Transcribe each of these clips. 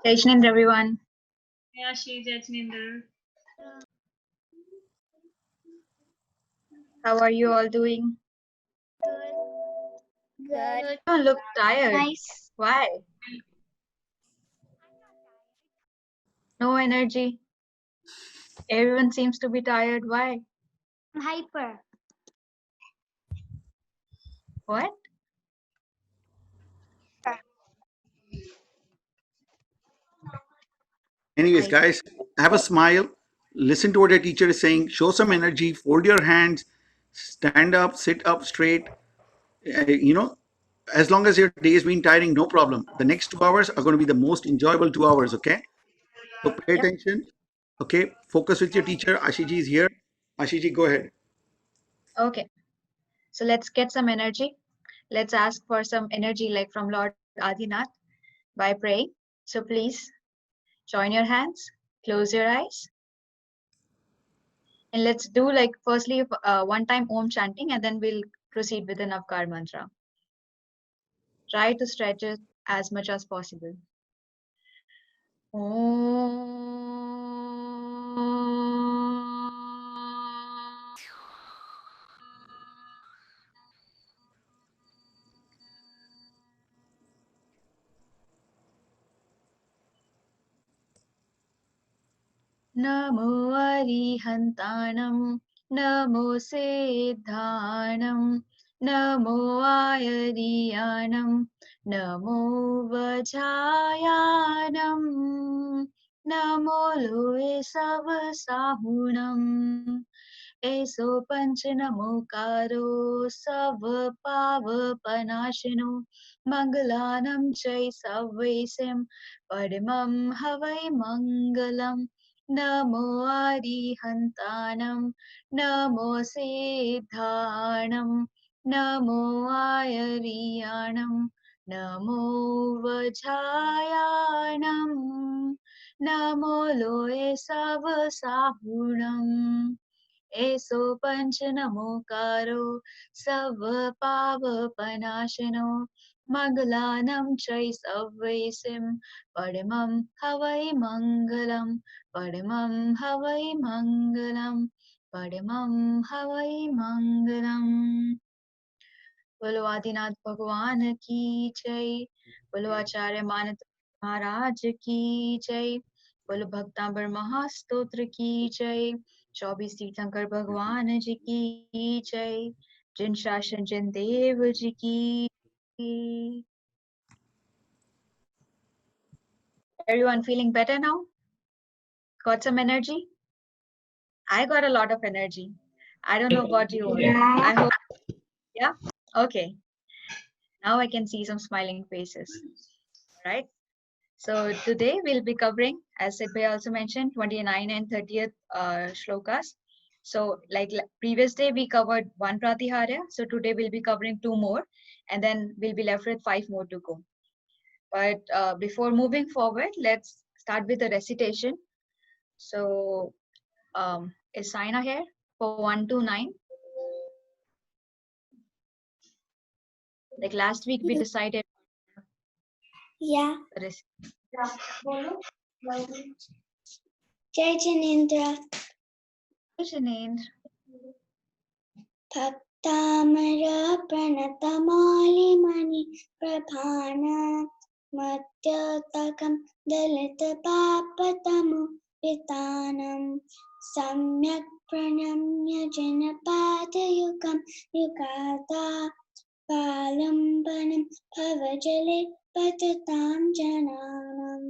Jai Shinendra, everyone. Yeah, she Jajninder. How are you all doing? Good. You look tired. Nice. Why? No energy. Everyone seems to be tired. Why? Hyper. What? Anyways, I guys, have a smile. Listen to what your teacher is saying. Show some energy. Fold your hands. Stand up. Sit up straight. You know, as long as your day has been tiring, no problem. The next 2 hours are going to be the most enjoyable 2 hours. Okay. So pay Yep. attention. Okay. Focus with your teacher. Ashiji is here. Ashiji, go ahead. Okay. So let's get some energy. Let's ask for some energy like from Lord Adinath by praying. So please join your hands, close your eyes, and let's do like firstly one time Om chanting and then we'll proceed with the Navkar mantra. Try to stretch it as much as possible. नमो अरिहन्ताणं नमो सिद्धाणं नमो आयर्याणं नमो वज्रायाणं नमो लोये सवसाहुणम् एसो पंच नमोकारो सव पावपनाशिनो मङ्गलानं च सवैसिं परमं हवै मङ्गलम् नमो अरिहन्ताणं नमो सिद्धाणं नमो आयर्याणं नमो वज्रायाणं नमो लोये सवसाहुणम् एसो पंच नमोकारो सव पावपनाशिनो मङ्गलानं च सवैसिं परमं हवै मङ्गलम् परमं हवै मङ्गलम् परमं हवै मङ्गलम् बोलो आदिनाथ भगवान की जय बोलो आचार्य मानत महाराज की जय बोलो भक्तांबर महास्तोत्र की जय 24 तीर्थंकर भगवान जी की जय जिन शासन जिन देव जी की everyone feeling better now? Got some energy? I got a lot of energy. I don't know about you all. I hope, yeah? Okay. Now I can see some smiling faces. All right. So today we'll be covering, as Sidbhai also mentioned, 29 and 30th shlokas. So like previous day we covered one Pratiharya. So today we'll be covering two more and then we'll be left with 5 more to go. But before moving forward, let's start with the recitation. So is Saina here for 1 to 9? Like last week we decided. Yeah. This. Jai Janindra. Bhaktamara pranatamallimani prabhana madhyatakam dalita papatamu pitanam samyak pranamya janapadayukam yugata palambanam bhavajale patatam jananam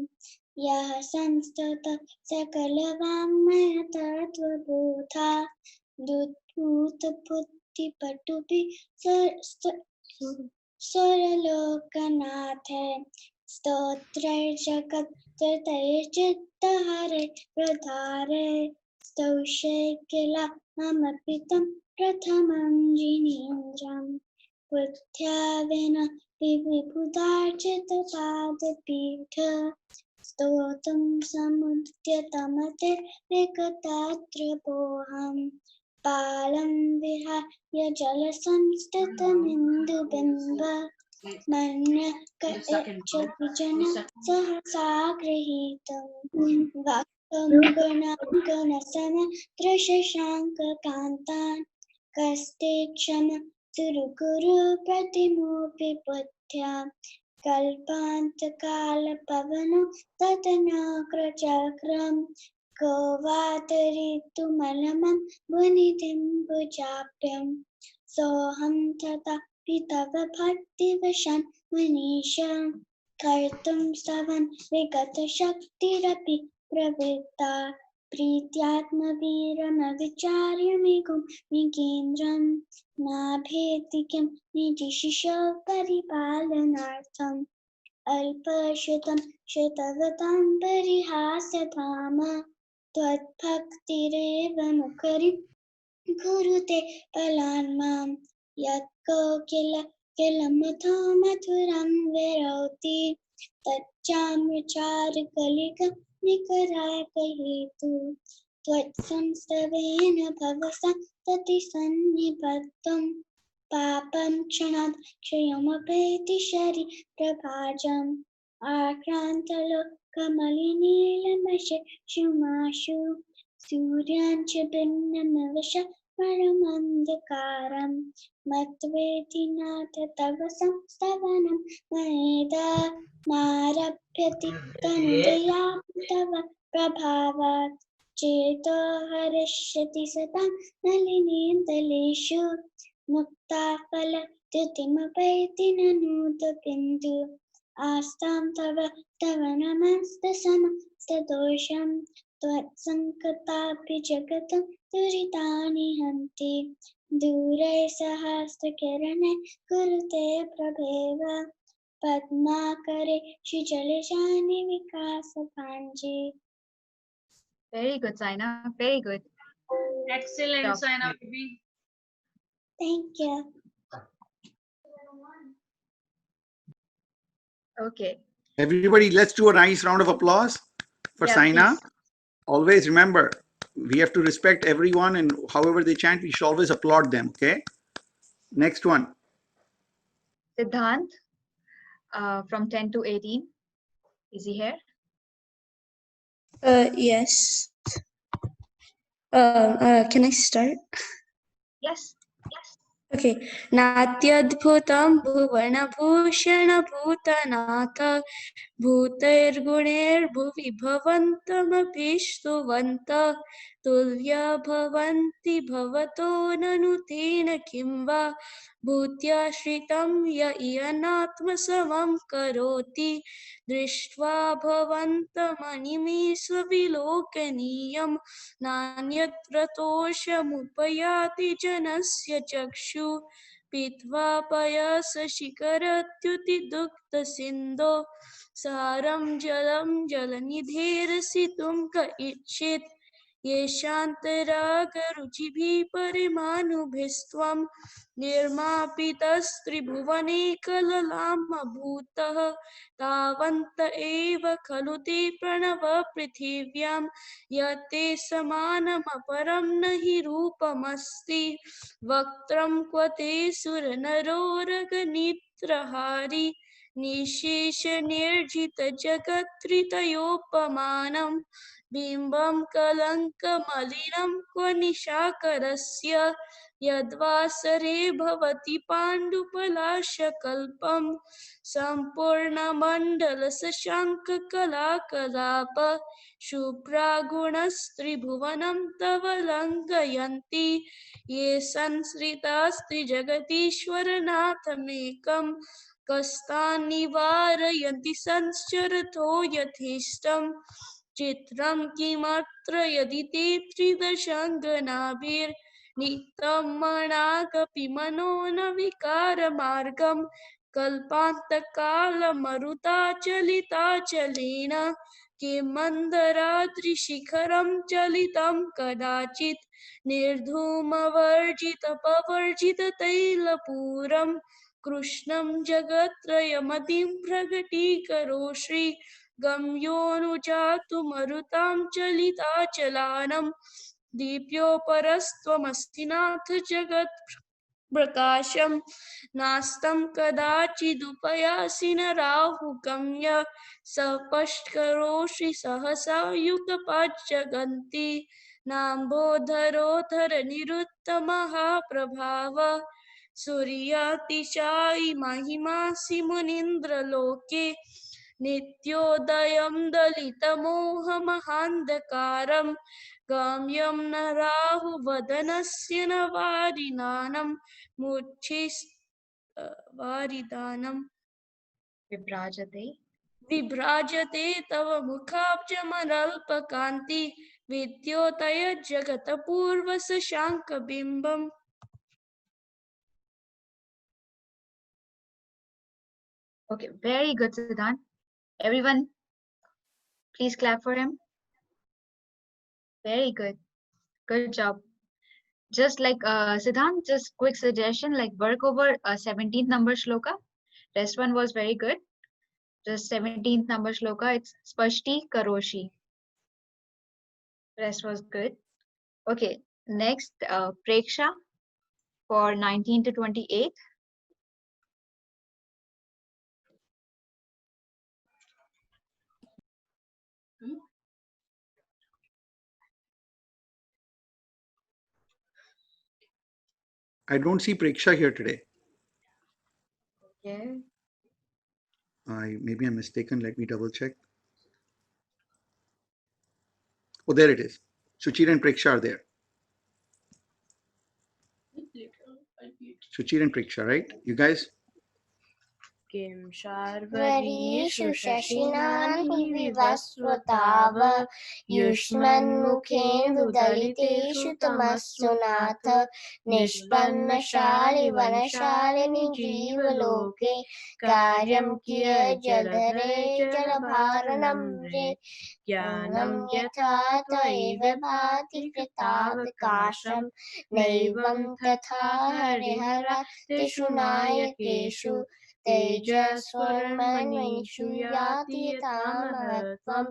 yah samstata sakalavamaya tatvabodha Dudbhutabhuddhipatubi Saralokanathe Stotra Jagat Jitahare Pradhare Stoshe Kila Mamapitam Prathamam Jinindram Buddhyavena Vibhudarchita Padapitha Stotam Samudyatamate Vikatatrapoham Palam Vihaya Jalasamstatamindu Bimba मन्यक इच्छति जन सहसा गृहीतम् वक्तुं गुणागुणसमदृशशाङ्ककान्तान् कस्ते क्षम सुरकुरु प्रतिमोऽपि बुद्ध्या कल्पान्तकालपवनो ततनाग्रचक्रम् को वातरितुमलमं भुनिधिं भुजाप्यम् सोऽहं तथा तव भक्तिवशान् मनीष कर्तुं स्तवन् विगतशक्तिरपि प्रवृत्ता प्रीत्यात्मवीरमविचार्य मेघं मृगेन्द्रं नाभेति किं निजिशिशो परिपालनार्थम् अल्पश्रुतं श्रुतवतां परिहासधाम त्वद्भक्तिरेव मुखरिं कुरुते फलान् माम् यत्कोकिलमथो मधुरं विरोति तच्चामृचारुकलिकं निकराकहेतु त्वत्संस्तवेन भवसा ततिसन्निबद्धं पापं क्षणात् क्षयमपैति शरीरभाजम् आक्रान्तलोकमलिनीलमशुमाशु सूर्याञ्च भिन्नमवश परमन्धकारं मत्वेति नाथ तव संस्तवनं मयेदा नारभ्यति तनुजया तव प्रभावात् चेतो हरिष्यति सतां नलिनेन्दलेषु मुक्ताफलद्युतिमपैति ननूतबिन्दु आस्तां तव नमस्तसमस्तदोषं त्वत्सङ्कतापि जगतं दुरितानि हन्ति दूरै सहस्रकिरणै कुरुते प्रभेव पद्माकरे श्रीजलजानि विकासकाञ्जी. Very good, Saina. Very good. Excellent, Stop. Saina baby. Thank you. Okay. Everybody, let's do a nice round of applause for Yeah, Saina. please. Always remember, we have to respect everyone, and however they chant, we should always applaud them. Okay. Next one. Siddhant from 10 to 18. Is he here? Yes. Can I start? Yes. Okay. नात्यद्भुतं भुवनभूषणभूतनाथ भूतैर्गुणैर्भुवि भवन्तमपि स्तुवन्तः तुल्या भवन्ति भवतो ननु तेन किं वा भूत्याश्रितं य इयनात्मसमं करोति दृष्ट्वा भवन्तमनिमेषविलोकनीयं नान्यत्र तोषमुपयाति जनस्य चक्षु पीत्वा पयसशिखरत्युतिदुग्धसिन्धो सारं जलं जलनिधेरसितुं क इच्छेत् येषान्तरागरुचिभिः परिमानुभिस्त्वं निर्मापितस्त्रिभुवने कललामभूतः तावन्त एव खलु ते प्रणवपृथिव्यां यते समानमपरं न हि रूपमस्ति वक्त्रं क्व ते सुरनरोरगनित्रहारी निःशेषनिर्जितजगत्त्रितयोपमानं बिम्बं कलङ्कमलिनं क्व निशाकरस्य यद्वासरे भवति पाण्डुपलाशकल्पं सम्पूर्णमण्डलशशाङ्ककलाकलाप शुभ्रागुणस्त्रिभुवनं तव लङ्घयन्ति ये संश्रितास्त्रिजगतीश्वरनाथमेकं कस्तान् निवारयन्ति संश्चरतो यथेष्टं चित्रं किमत्र यदि ते त्रिदशङ्गनाभिर्नित्यं मनागपि मनो न विकारमार्गं कल्पान्तकालमरुताचलिताचलेन किं मन्दराद्रिशिखरं चलितं कदाचित् निर्धूमवर्जितपवर्जिततैलपूरं कृष्णं जगत्त्रयमतिं प्रकटीकरो श्रीगम्योऽनुजातु मरुतां चलिताचलानं दीप्योपरस्त्वमस्ति नाथ जगत् प्रकाशं नास्तं कदाचिदुपयासि न राहुकं यः सपष्करोषि सहसा युगपज्जगन्ति नाम्बोधरोधरनिरुत्तमहाप्रभाव सूर्यातिशायि महिमासि मुनीन्द्रलोके नित्योदयं दलितमोहमहान्धकारं गम्यं न राहुवदनस्य न वारिनानं वारिदानम् Vibrajate. विभ्राजते तव मुखाब्जमनल्पकान्ति विद्योतय जगतपूर्वशशाङ्कबिम्बम्. Okay, very good, Siddhant. Everyone, please clap for him. Very good. Good job. Just like Siddhant, just quick suggestion, like work over 17th number shloka. Rest one was very good. Just 17th number shloka, it's Spashti Karoshi. Rest was good. Okay, next Preksha for 19 to 28. I don't see Preksha here today. Yeah. Maybe I'm mistaken. Let me double check. Oh, there it is. Suchir and Preksha are there. Suchir and Preksha, right? You guys? किं वरीषु शार्वरीषु शशिनानि शशिनानि विवस्वताव युष्मन्मुखेन्दुदलितेषु तमस्सु नाथ निष्पन्नशालिवनशालिनि जीवलोके कार्यं कियज्जलधरे जलभारणं रे ज्ञानं यथा त्वयैव भाति कृतावकाशं नैवं तथा हरिहरादिषु नायकेषु तेजस्वर्मणिषु याति यथामहत्त्वं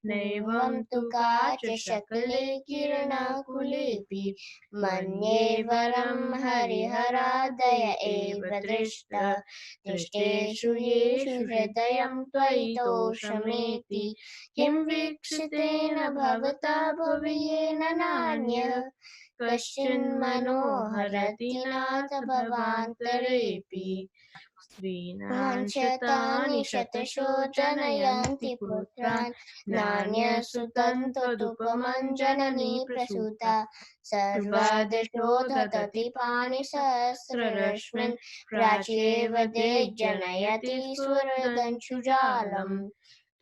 नैवं तु काचशकले किरणाकुलेऽपि मन्ये वरं हरिहरादय एव दृष्टेषु येषु हृदयं त्वयि तोषमेति किं वीक्षितेन भवता भुवि न नान्यः कश्चिन्मनोहरति नाथ भवान्तरेऽपि स्त्रीणां शतानि शतशो जनयन्ति पुत्रान् नान्यसुतं त्वदुपमं जननी प्रसूता सर्वादशो ददति पाणिसहस्ररश्मिन् प्राच्येव ते जनयति सुहृदंशुजालम्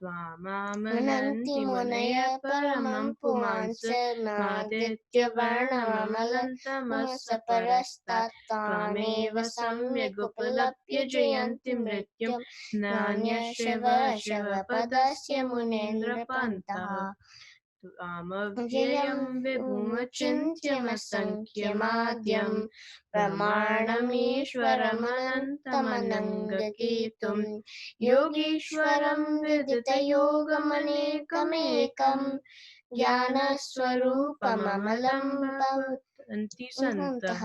त्वामामनन्ति मुनयः परमं पुमांस मादित्यवर्णममलन्तमस्य परस्तात् त्वामेव सम्यगुपलभ्य जयन्ति मृत्युं नान्यः शिव शिवपदस्य मुनीन्द्रपन्तः त्वामव्ययं विभुमचिन्त्यमसङ्ख्यमाद्यं प्रमाणमीश्वरमनन्तमनङ्गकीर्तुं योगीश्वरं विदितयोगमनेकमेकं ज्ञानस्वरूपममलं भवन्ति सन्तः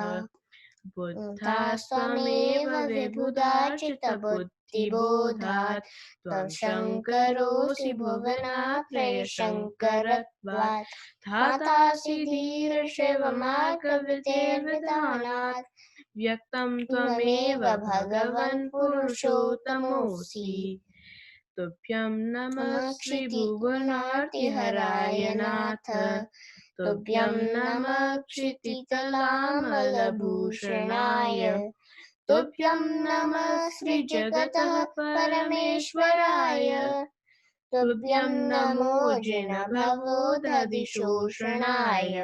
बुद्धास्त्वमेव विबुधाचितबुद्धिबोधात् त्वं शङ्करोऽसि भुवनात्रयशङ्करत्वात् धातासि धीरशिवमार्गविधेर्विधानात् व्यक्तं त्वमेव भगवन् पुरुषोत्तमोऽसि तुभ्यं नमः श्रीभुवनार्तिहराय नाथ तुभ्यं नमः क्षितितलामलभूषणाय तुभ्यं नमः श्रीजगतः परमेश्वराय तुभ्यं नमो जिनभवोदधिशोषणाय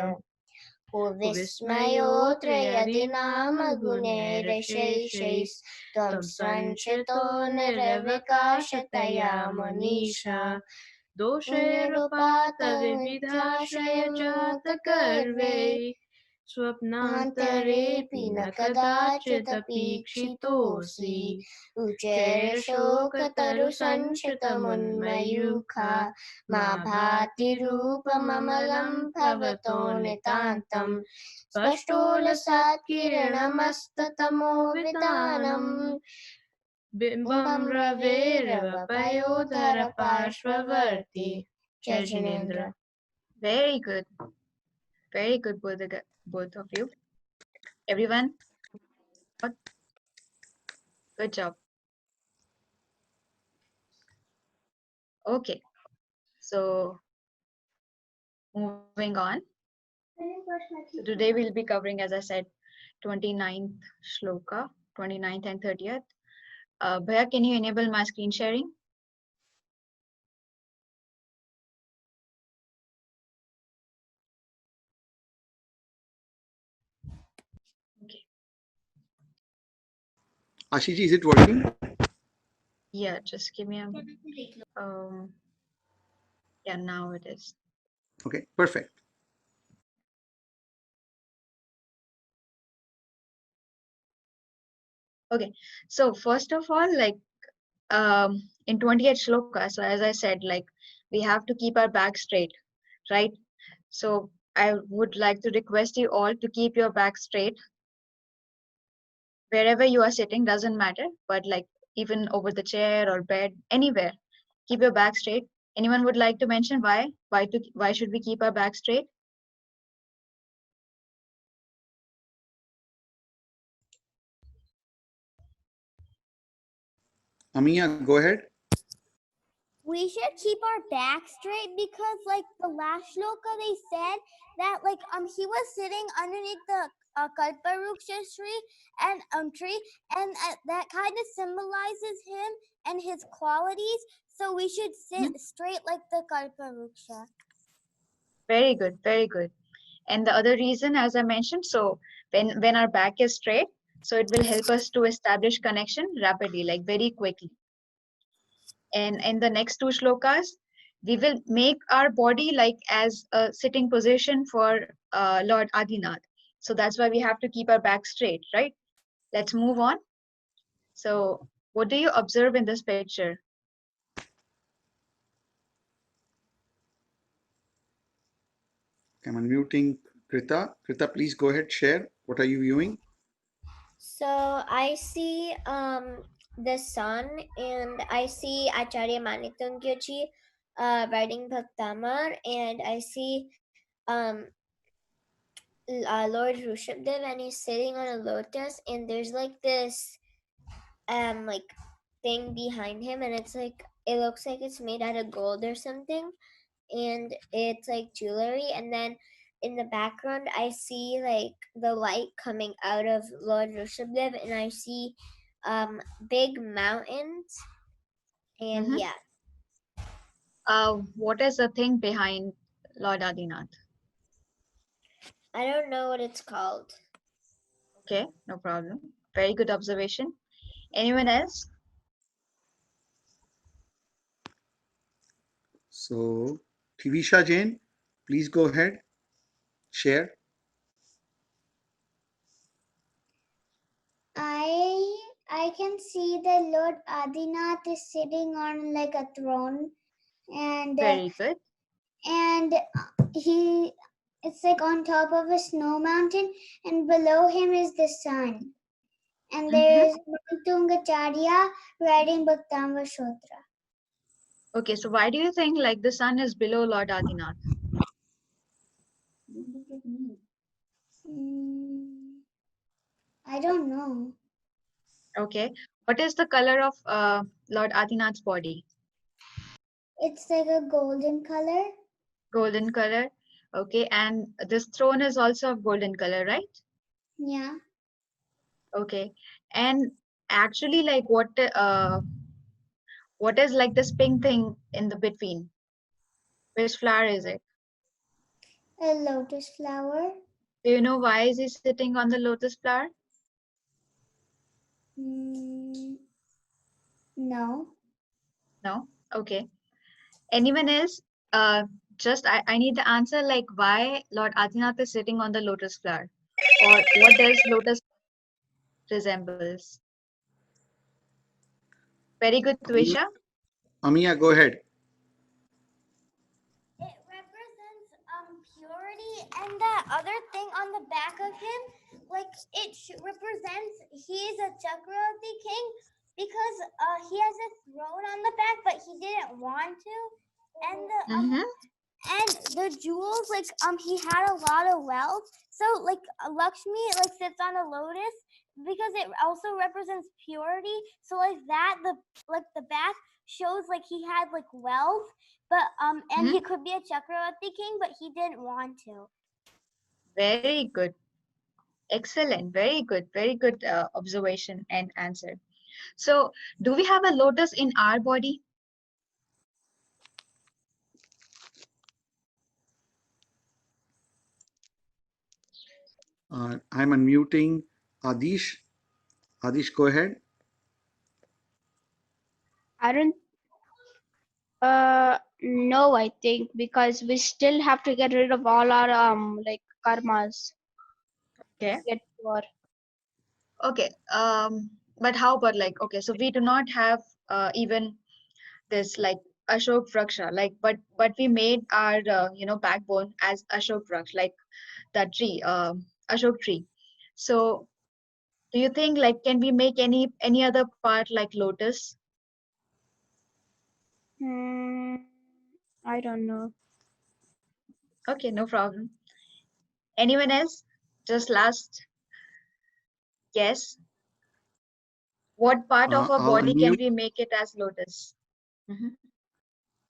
विस्मयोऽत्र यदि नाम गुणैरशेषैस्त्वं संश्रितो निरवकाशतया मनीषा दोषैरुपात विविधाश्रय जातकर्वै स्वप्नान्तरेऽपि न कदाचिदपीक्षितोऽसि उच्चैर्शोकतरुसञ्चितमुन्मयूखा मा भाति रूपममलं भवतो नितान्तम् स्पष्टोलसत्किरणमस्ततमो वितानम् बिम्बं रवेरवपयोधर पार्श्ववर्ती जय Jinendra Very good. Very good, both of you. Everyone, good job. Okay, so moving on. So today we'll be covering, as I said, 29th shloka, 29th and 30th. Bhaiya, can you enable my screen sharing? Okay. Ashiji, is it working? Yeah, just give me a yeah, now it is. Okay, perfect. Okay, so first of all, like in 28th shloka, so as I said, like we have to keep our back straight, right? So I would like to request you all to keep your back straight wherever you are sitting, doesn't matter, but like even over the chair or bed, anywhere, keep your back straight. Anyone would like to mention why? Why should we keep our back straight? Amiya, go ahead. We should keep our back straight because, like, the last shloka they said that, like, he was sitting underneath the kalparuksha tree, and that kind of symbolizes him and his qualities. So we should sit straight like the kalparuksha. Very good, very good. And the other reason, as I mentioned, so when our back is straight, so it will help us to establish connection rapidly, like very quickly. And in the next two shlokas, we will make our body like as a sitting position for Lord Adinath. So that's why we have to keep our back straight, right? Let's move on. So what do you observe in this picture? I'm unmuting Krita. Krita, please go ahead, share. What are you viewing? So I see the sun, and I see Acharya Manitungyaji writing Bhaktamar, and I see Lord Rishabdev, and he's sitting on a lotus, and there's like this like thing behind him, and it's like it looks like it's made out of gold or something, and it's like jewelry. And then in the background I see like the light coming out of Lord Rishabdev, and I see big mountains, and yeah. What is the thing behind Lord Adinath? I don't know what it's called. Okay, no problem. Very good observation. Anyone else? So, Tivisha Jain, please go ahead, share. I can see that Lord Adinath is sitting on like a throne, and Very good. And it's like on top of a snow mountain, and below him is the sun. And there is Tungacharya riding Bhaktamar Stotra. Okay, so why do you think like the sun is below Lord Adinath? I don't know. Okay, what is the color of Lord Adinath's body? It's like a golden color. Golden color. Okay, and this throne is also of golden color, right? Yeah. Okay, and actually, like what is like this pink thing in the between? Which flower is it? A lotus flower. Do you know why is he sitting on the lotus flower? No. No. Okay. Anyone else? I need the answer, like why Lord Adinath is sitting on the lotus flower, or what does lotus resembles? Very good, Tuisha. Amiya, go ahead. It represents purity, and that other thing on the back of him, like it represents he's a Chakravarti king because he has a throne on the back, but he didn't want to, and the jewels, like he had a lot of wealth, so like Lakshmi like sits on a lotus because it also represents purity, so like that the back shows like he had like wealth, but and he could be a Chakravarti king, but he didn't want to. Very good. Excellent. Very good observation and answer. So, do we have a lotus in our body? I'm unmuting Adish. Adish, go ahead. I don't. No, I think because we still have to get rid of all our like karmas. Okay. Get pure. Okay. But how about like, okay, so we do not have even this like Ashok Vraksha, like, but we made our backbone as Ashok Vraksha, like that tree, Ashok tree. So, do you think like can we make any other part like lotus? Hmm, I don't know. Okay, no problem. Anyone else? Just last guess. What part of our I'll body can unmute. we make it as lotus? Mhm.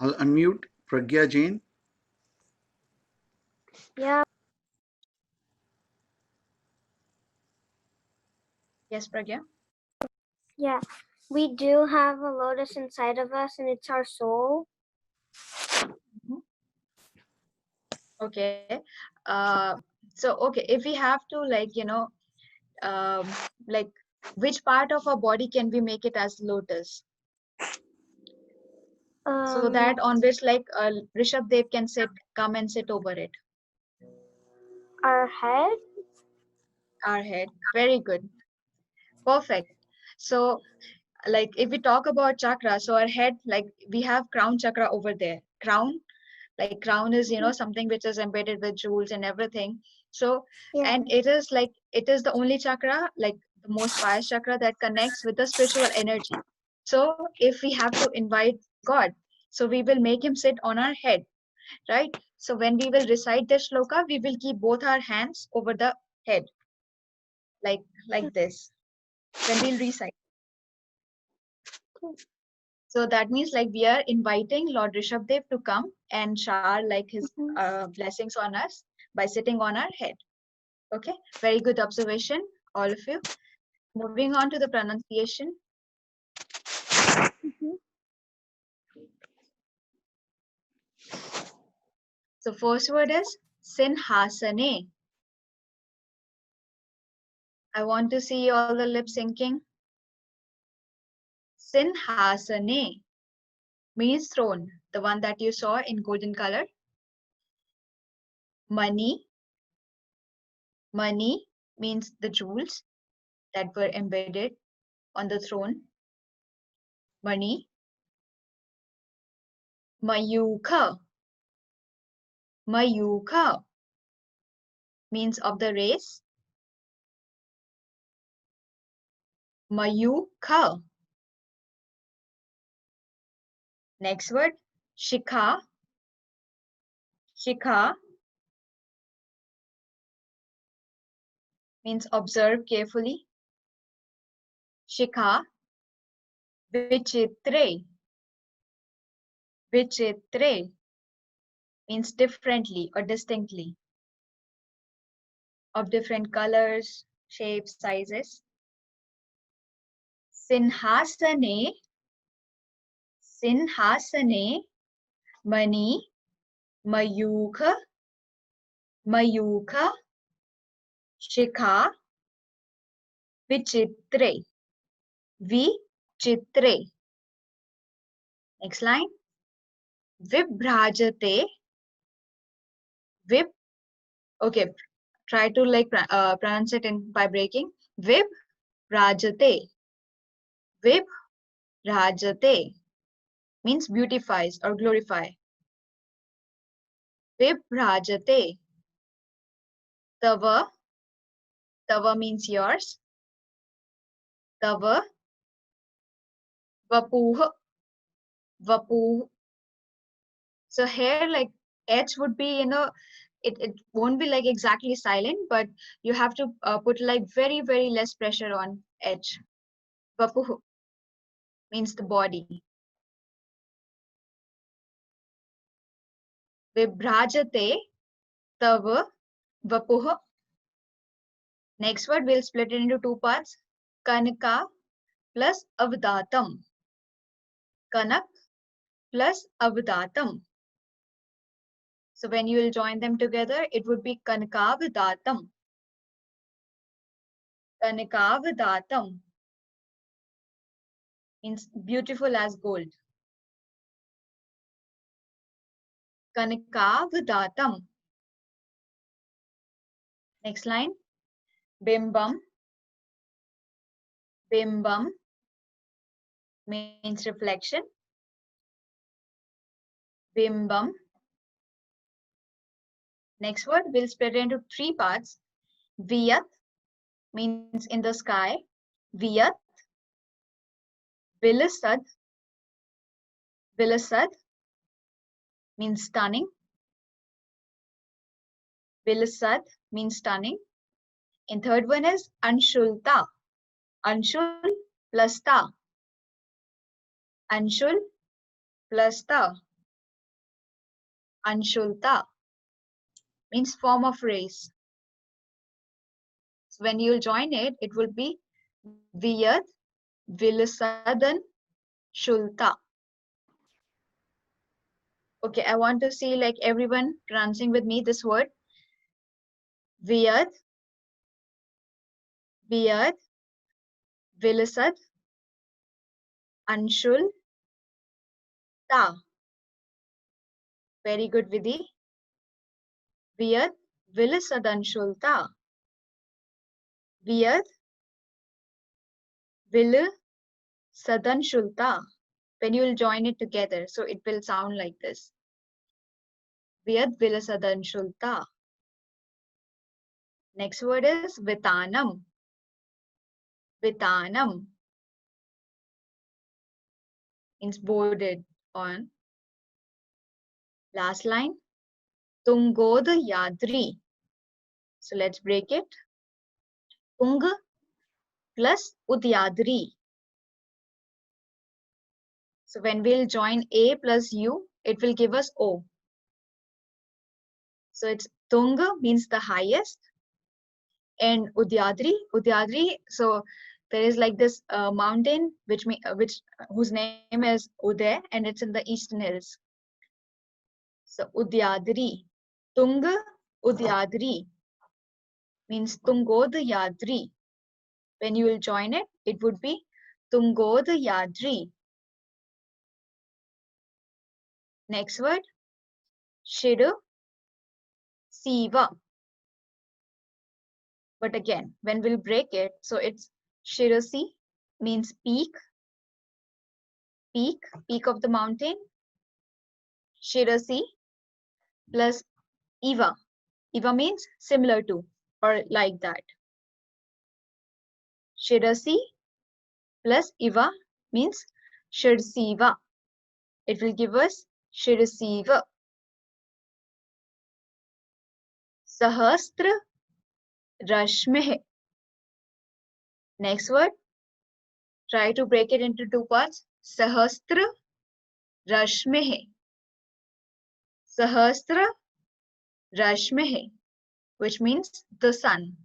I'll unmute Pragya Jain. Yeah. Yes, Pragya. Yeah. We do have a lotus inside of us, and it's our soul. Mhm. Okay. Uh, so okay, if we have to like like which part of our body can we make it as lotus? So that on which like Rishabh Dev can come and sit over it. Our head. Our head. Very good. Perfect. So like if we talk about chakra, so our head, like we have crown chakra over there. Crown is something which is embedded with jewels and everything. So Yeah. and it is the only chakra, like the most pious chakra, that connects with the spiritual energy. So if we have to invite God, so we will make him sit on our head, right? So when we will recite this shloka, we will keep both our hands over the head, like this, when we'll recite. So that means like we are inviting Lord Rishabdev to come and shower like his blessings on us by sitting on our head. Okay, very good observation, all of you. Moving on to the pronunciation. So first word is Sinhasane. I want to see all the lip syncing. Sinhasane means throne, the one that you saw in golden color. Mani. Mani means the jewels that were embedded on the throne. Mani. Mayuka. Mayuka means of the race. Mayuka. Next word, Shikha. Shikha means observe carefully. Shikha. Vichitre. Vichitre means differently or distinctly, of different colors, shapes, sizes. Sinhasane. Sinhasane. Mani. Mayuka. Mayuka. Shikha. Vichitre. Vichitre. Next line. Vibhrajate. Vib. Okay, try to like pronounce it by breaking. Vib rajate. Vib rajate means beautifies or glorify. Vib rajate. Tava. Tava means yours. Tava. Vapuh. Vapuh. So here like H would be, it won't be like exactly silent, but you have to put like very, very less pressure on H. Vapuh means the body. Vibhrajate tava vapuh. Next word, we'll split it into two parts. Kanaka plus avdatam. Kanak plus avdatam. So when you will join them together, it would be kanakavdatam. Kanakavdatam means beautiful as gold. Kanakavdatam. Next line. Bimbam. Bimbam means reflection. Bimbam. Next word, we'll split it into three parts. Viyat means in the sky. Viyat. Vilasad. Vilasad means stunning. Vilasad means stunning. And third one is Anshulta. Anshul plus ta. Anshul plus ta. Anshulta means form of race. So when you'll join it, it will be Viyad Vilasadan Shulta. Okay, I want to see like everyone pronouncing with me this word. Viyad, Viyad, Vilasad, Anshul, Ta. Very good, Vidhi. Viyad, Vilasad, Anshul, Ta. Viyad, Vilasad, Anshul, Ta. When you will join it together, so it will sound like this. Viyad, Vilasad, Anshul, Ta. Next word is Vitanam. Vitanam means boarded on. Last line, Tungod Yadri. So let's break it. Tung plus Udyadri. So when we'll join A plus U, it will give us O. So it's Tunga means the highest, and Udyadri. So there is like this mountain whose name is Uday, and it's in the eastern hills. So Udyadri, Tunga Udyadri means Tungod Yadri. When you will join it, it would be Tungod Yadri. Next word, Shiru Siva. But again, when we'll break it, so it's Shirasi means peak, peak of the mountain. Shirasi plus Iva. Iva means similar to or like that. Shirasi plus Iva means Shirsiva. It will give us Shirsiva. Sahastra Rashmeh. Next word, try to break it into two parts. Sahastra Rashmeh. Sahastra Rashmeh, which means the sun.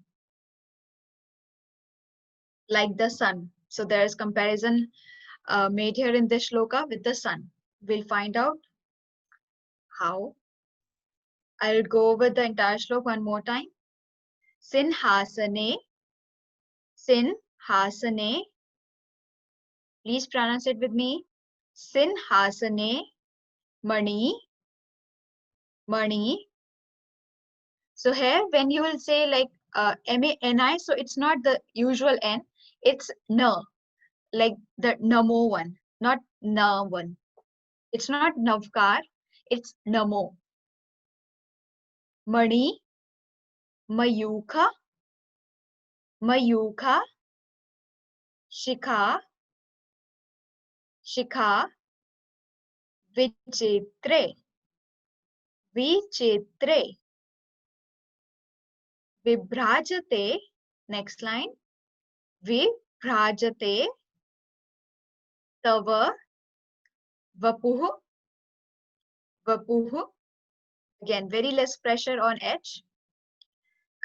Like the sun. So there is comparison made here in this shloka with the sun. We'll find out how. I'll go over the entire shloka one more time. Sinhasane. Sinhasane. Please pronounce it with me. Sinhasane. Mani. Mani. So here, when you will say like M-A-N-I, so it's not the usual N, it's N, like the Namo one, not Na one. It's not Navkar, it's Namo. Mani, Mayukha, Mayukha, Shikha, Shikha, Vichitre, Vichitre, Vibhrajate, next line, Vibhrajate, Tava, Vapuhu, Vapuhu, again, very less pressure on H.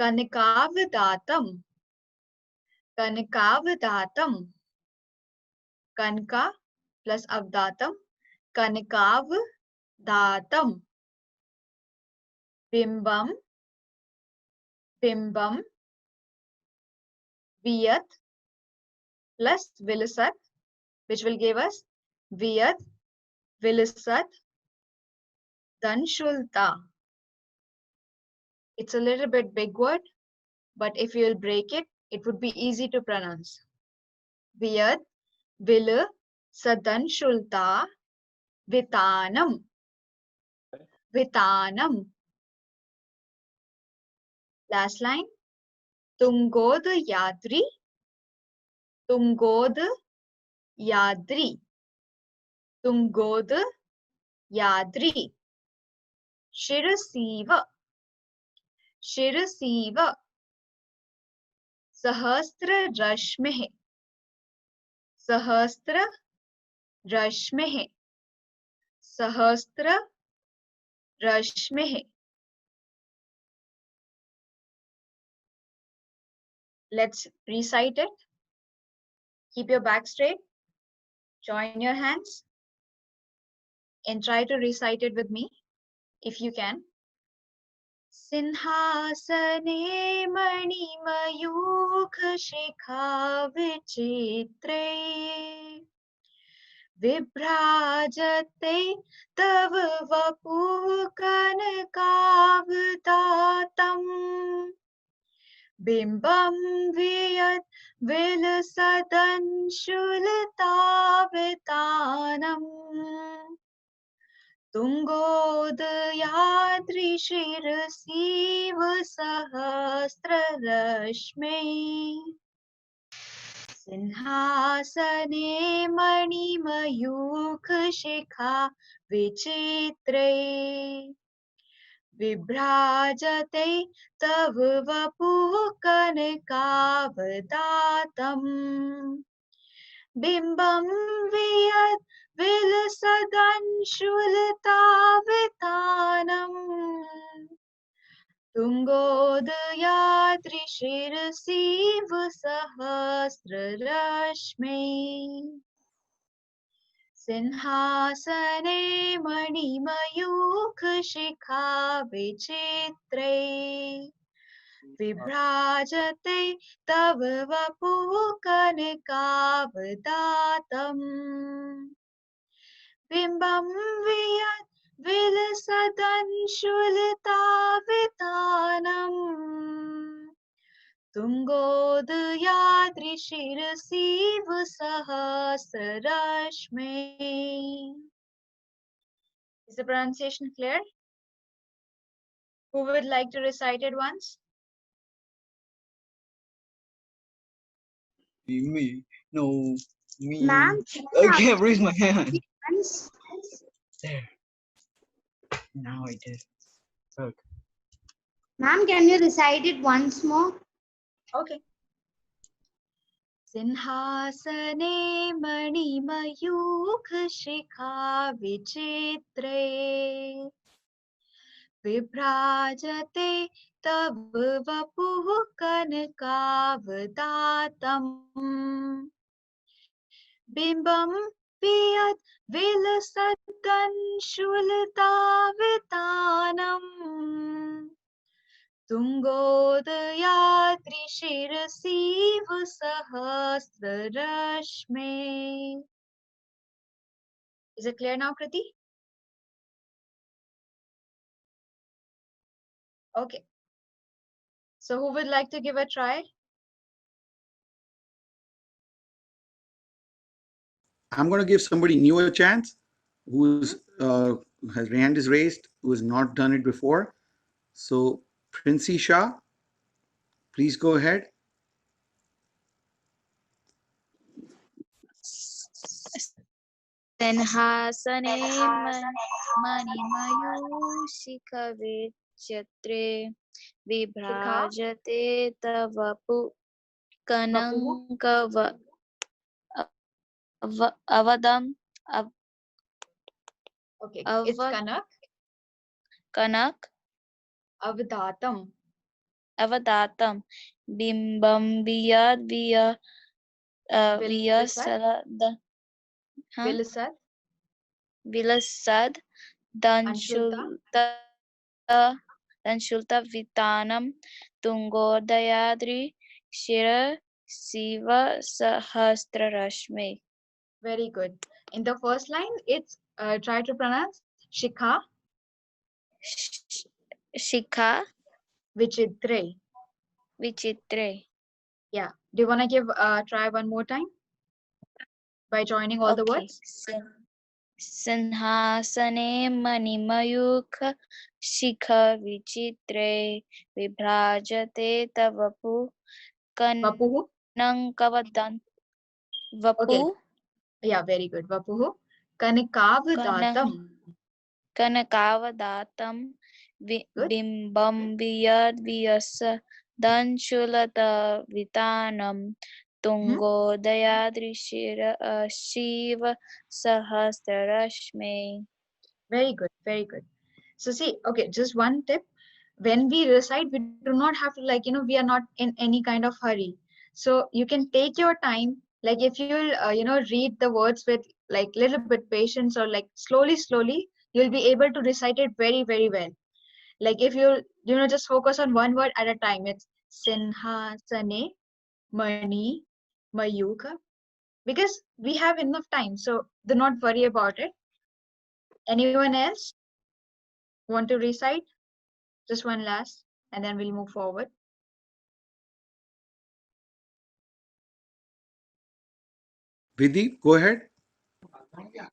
Kanikavadatam, Kanikavadatam, Kanka plus Avdatam, Kanikavdatam, Bimbam, Bimbam, Viyat plus Vilasat, which will give us Viyat, Vilasat, Danshulta. It's a little bit big word, but if you'll break it, it would be easy to pronounce. Viyat, Vil, Sadanshulta, Vitanam, Vitanam. Last line, Tungod Yadri, Tungod Yadri, Tungod Yadri, Shirasiva, Shirasiva, Sahastra Rashmeh, Sahastra Rashmeh, Sahastra Rashmeh. Let's recite it. Keep your back straight. Join your hands and try to recite it with me if you can. Sinhasane manimayukh shikha vichitre vibhrajate tav vapuh kanakavdatam bimbam viyat vilasadanshulatavitanam Tungodayadrishirasiv sahasrarashmei Sinhasane manimayukh shikha vichitre Vibhrajate tav vapuh kanakavdatam Bimbam viyat vilasadanshulatavitanam Tungodayadrishirasiv sahasrarashmei Sinhasane manimayukh shikha vichitre Vibhrajate tav vapuh kanakavdatam Bimbam viyat vilasadanshulatavitanam Tungodayadrishirasiv sahasrarashmei. Is the pronunciation clear? Who would like to recite it once? Me. No. Me. Ma'am, I can't raise my hand. There. Now I did. Look. Ma'am, can you recite it once more? Okay. Sinhasane manimayukh shikha vichitre Vibhrajate tav vapuh kanakavdatam Bimbam viyat vilasadanshulatavitanam Tungodayadrishirasiv sahasrarashmei. Is it clear now, Kriti? Okay. So who would like to give a try? I'm going to give somebody new a chance who's has hand is raised, who has not done it before. So, Princey Shah, please go ahead. Sinhasane मणिमयूषिकविचित्रे विभ्राजते तव Vapuhu? कनङ्कव अवदम् Okay, अव it's Kanak. Kanak Avdatam. अवदातं बिम्बं वियद् Vilasad. वियसद Vilasad. विलसद् Anshulta. दंशुल्तवितानं तुङ्गोदयाद्रि शिर Shiv सहस्ररश्मे. Very good. In the first line, it's try to pronounce Shikha Shikha Vichitre. विचित्रे. Yeah. Do you want to give try one more time by joining all the Okay. words? Sinhasane मणिमयूख शिख विचित्रे विभ्राजते तव Vapuhu. कनङ्कवदन् Vapu Okay. Yeah, very good. Vapuhu. Kanikavdatam. कनकावदातं Good. बिम्बं वियद्वियस दंशुलतवितानं तुङ्गोदयाद्रिशिर Shiv सहस्ररश्मे. Very good. Very good. So see, okay, just one tip. When we recite, we do not have to we are not in any kind of hurry. So you can take your time. Like if you'll, read the words with like little bit patience or like slowly, you'll be able to recite it very, very well. Like if you just focus on one word at a time. It's Sinhasane, Mani, Mayuka. Because we have enough time. So do not worry about it. Anyone else want to recite? Just one last, and then we'll move forward. Vidhi, go ahead.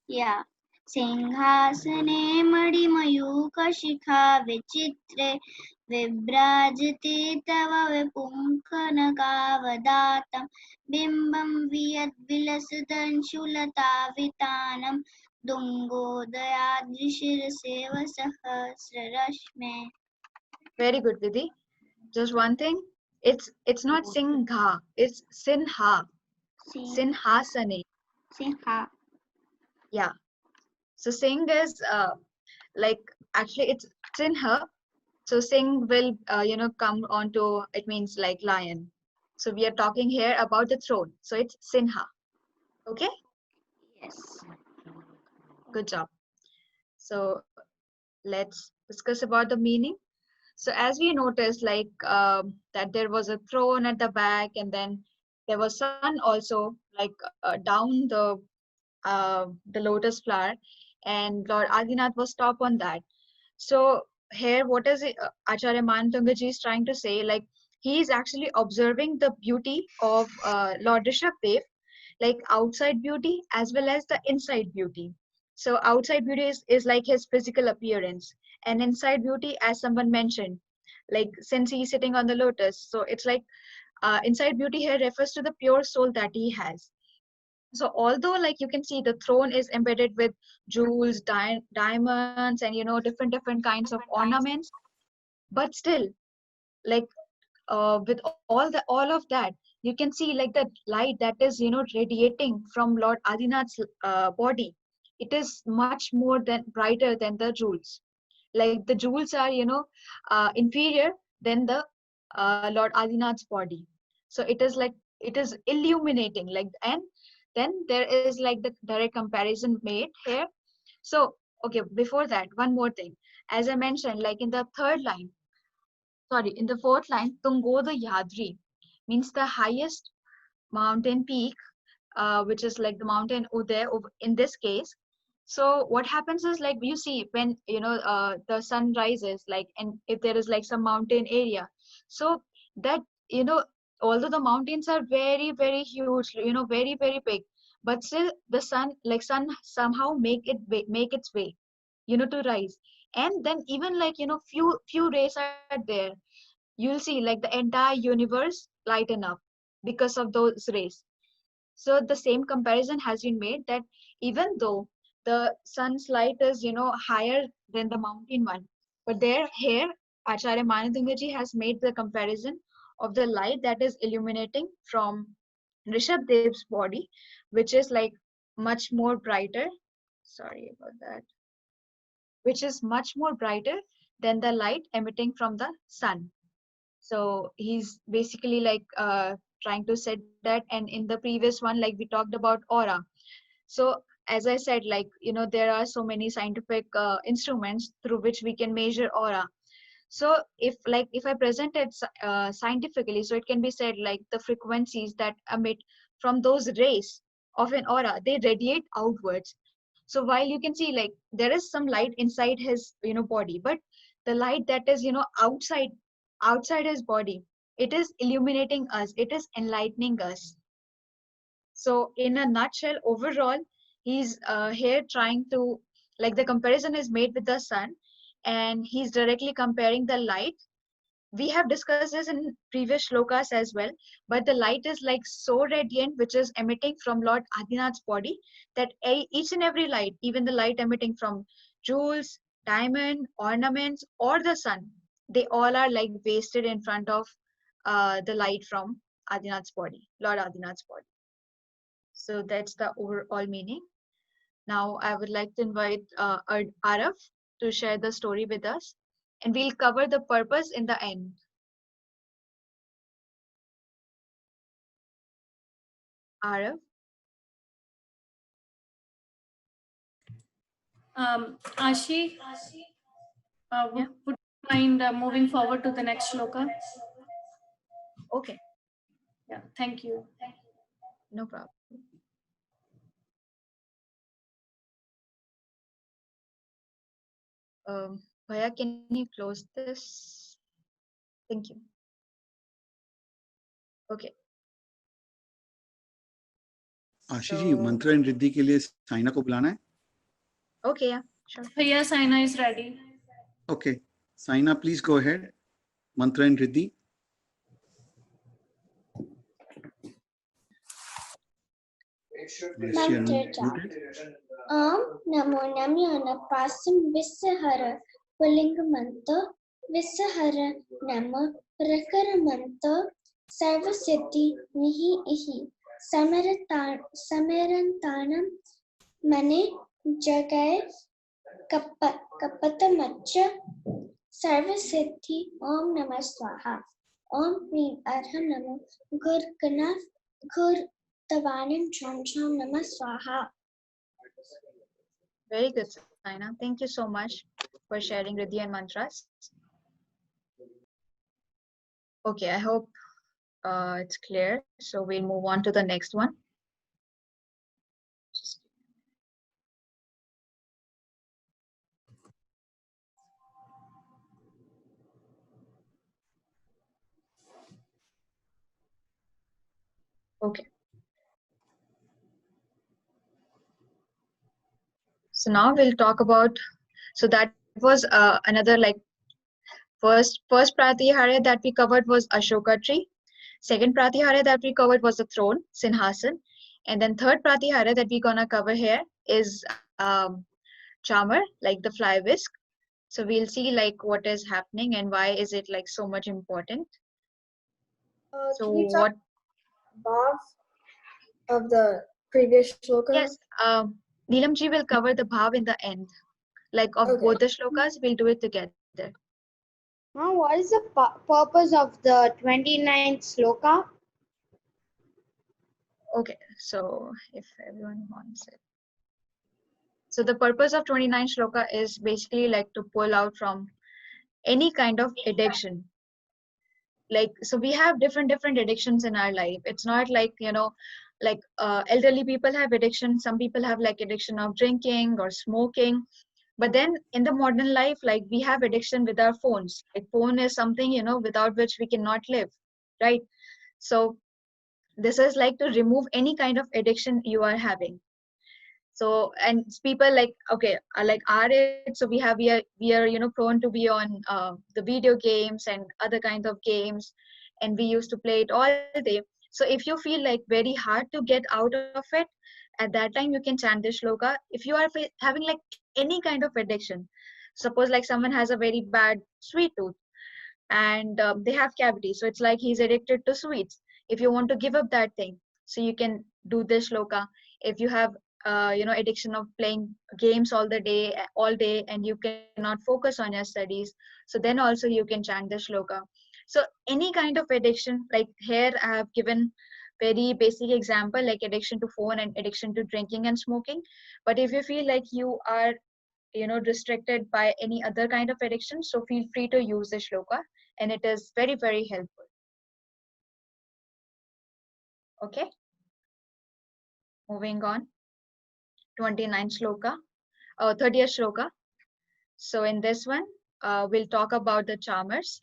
Yeah. Sinhasane मणिमयूखशिखा विचित्रे विभ्राजते तव विपुङ्खनकावदातं बिम्बं वियद्विलसदंशुलतावितानं दुङ्गोदयाद्रिशिरसेव सहस्ररश्मे. Very good, Vidhi. Just one thing. It's not Singha. It's Sinha. Sinhasane. Sinha. Yeah. So Singh is like actually it's Sinha. So Singh will come onto it means like lion. So we are talking here about the throne. So it's Sinha. Okay. Yes. Good job. So let's discuss about the meaning. So as we noticed, like that there was a throne at the back, and then there was sun also, like down the lotus flower, and Lord Adinath was top on that. So here, what is it, Acharya Mantungaji is trying to say? Like he is actually observing the beauty of Lord Rishabdev, like outside beauty as well as the inside beauty. So outside beauty is like his physical appearance, and inside beauty, as someone mentioned, like since he's sitting on the lotus, so it's like inside beauty here refers to the pure soul that he has. So although like you can see the throne is embedded with jewels, diamonds, and different kinds of ornaments, but still like with all of that, you can see like the light that is radiating from Lord Adinath's body. It is much more than brighter than the jewels. Like the jewels are inferior than the Lord Adinath's body. So it is like it is illuminating like, and then there is like the direct comparison made here. So okay, before that, one more thing. As I mentioned, like in the third line, sorry, in the fourth line, Tungoda Yadri means the highest mountain peak, which is like the mountain Uday in this case. So what happens is like you see when the sun rises, like, and if there is like some mountain area, so that, although the mountains are very, very huge, very, very big, but still the sun somehow make its way, to rise. And then even few rays are there, you'll see like the entire universe lighten up because of those rays. So the same comparison has been made that even though the sun's light is, higher than the mountain one, but there here Acharya Manatungaji has made the comparison of the light that is illuminating from Rishabdev's body, which is like much more brighter. Sorry about that. Which is much more brighter than the light emitting from the sun. So he's basically trying to set that. And in the previous one, like we talked about aura. So as I said, there are so many scientific instruments through which we can measure aura. So if I present it scientifically, so it can be said like the frequencies that emit from those rays of an aura, they radiate outwards. So while you can see like there is some light inside his body, but the light that is outside his body, it is illuminating us, it is enlightening us. So in a nutshell, overall, he's here trying to, like, the comparison is made with the sun, and he's directly comparing the light. We have discussed this in previous shlokas as well, but the light is like so radiant, which is emitting from Lord Adinath's body, that each and every light, even the light emitting from jewels, diamond, ornaments, or the sun, they all are like wasted in front of the light from Adinath's body, Lord Adinath's body. So that's the overall meaning. Now I would like to invite Arav to share the story with us, and we'll cover the purpose in the end. Arav? Ashi, Yeah. would you mind moving forward to the next shloka? Okay, Yeah, thank you. no problem. Bhaiya, can you close this? Thank you. Okay. Ashish ji So, Mantra and Riddhi के लिए साइना को बुलाना है. okay, yeah, sure. Bhaiya, Saina is ready. Okay, Saina, please go ahead. Mantra and riddhi. Om Namo Namyana Pasam Visahara Pulingamanta Visahara Nama Prakaramanta Sarvasiddhi Nihi Ihi Samarantanam Mane Jagay Kapatamacha Sarvasiddhi Om Namah Swaha Om Hrim Arham Namo Gur Ganaf Gur Tavanim Chom Chom Namah Swaha. Very good, Saina. Thank you so much for sharing Riddhi and mantras. Okay, I hope it's clear. So we'll move on to the next one. Okay. So now we'll talk about, so that was another like first pratihara that we covered was Ashoka tree. Second pratihara that we covered was the throne, Sinhasan. And then third pratihara that we're gonna cover here is charmer, like the fly whisk. So we'll see like what is happening and why is it like so much important. So what Bhav of the previous shloka? Yes, Neelamji will cover the bhav in the end. Like of Okay. both the shlokas, we'll do it together. Now, what is the purpose of the 29th sloka? Okay, so if everyone wants it. So the purpose of 29 shloka is basically like to pull out from any kind of addiction. Like, so we have different addictions in our life. It's not like, like elderly people have addiction. Some people have like addiction of drinking or smoking. But then in the modern life, like we have addiction with our phones. Like phone is something, without which we cannot live. right? So this is like to remove any kind of addiction you are having. So, and people like, okay, like our age, so we are prone to be on the video games and other kinds of games, and we used to play it all day. So if you feel like very hard to get out of it, at that time you can chant this shloka. If you are having like any kind of addiction, suppose like someone has a very bad sweet tooth, and they have cavity, so it's like he's addicted to sweets. If you want to give up that thing, so you can do this shloka. If you have addiction of playing games all day and you cannot focus on your studies, so then also you can chant this shloka. So any kind of addiction, like here I have given very basic example like addiction to phone and addiction to drinking and smoking. But if you feel like you are restricted by any other kind of addiction, so feel free to use the shloka, and it is very, very helpful. Okay, moving on. 29th shloka, 30th shloka. So in this one, we'll talk about the charmers,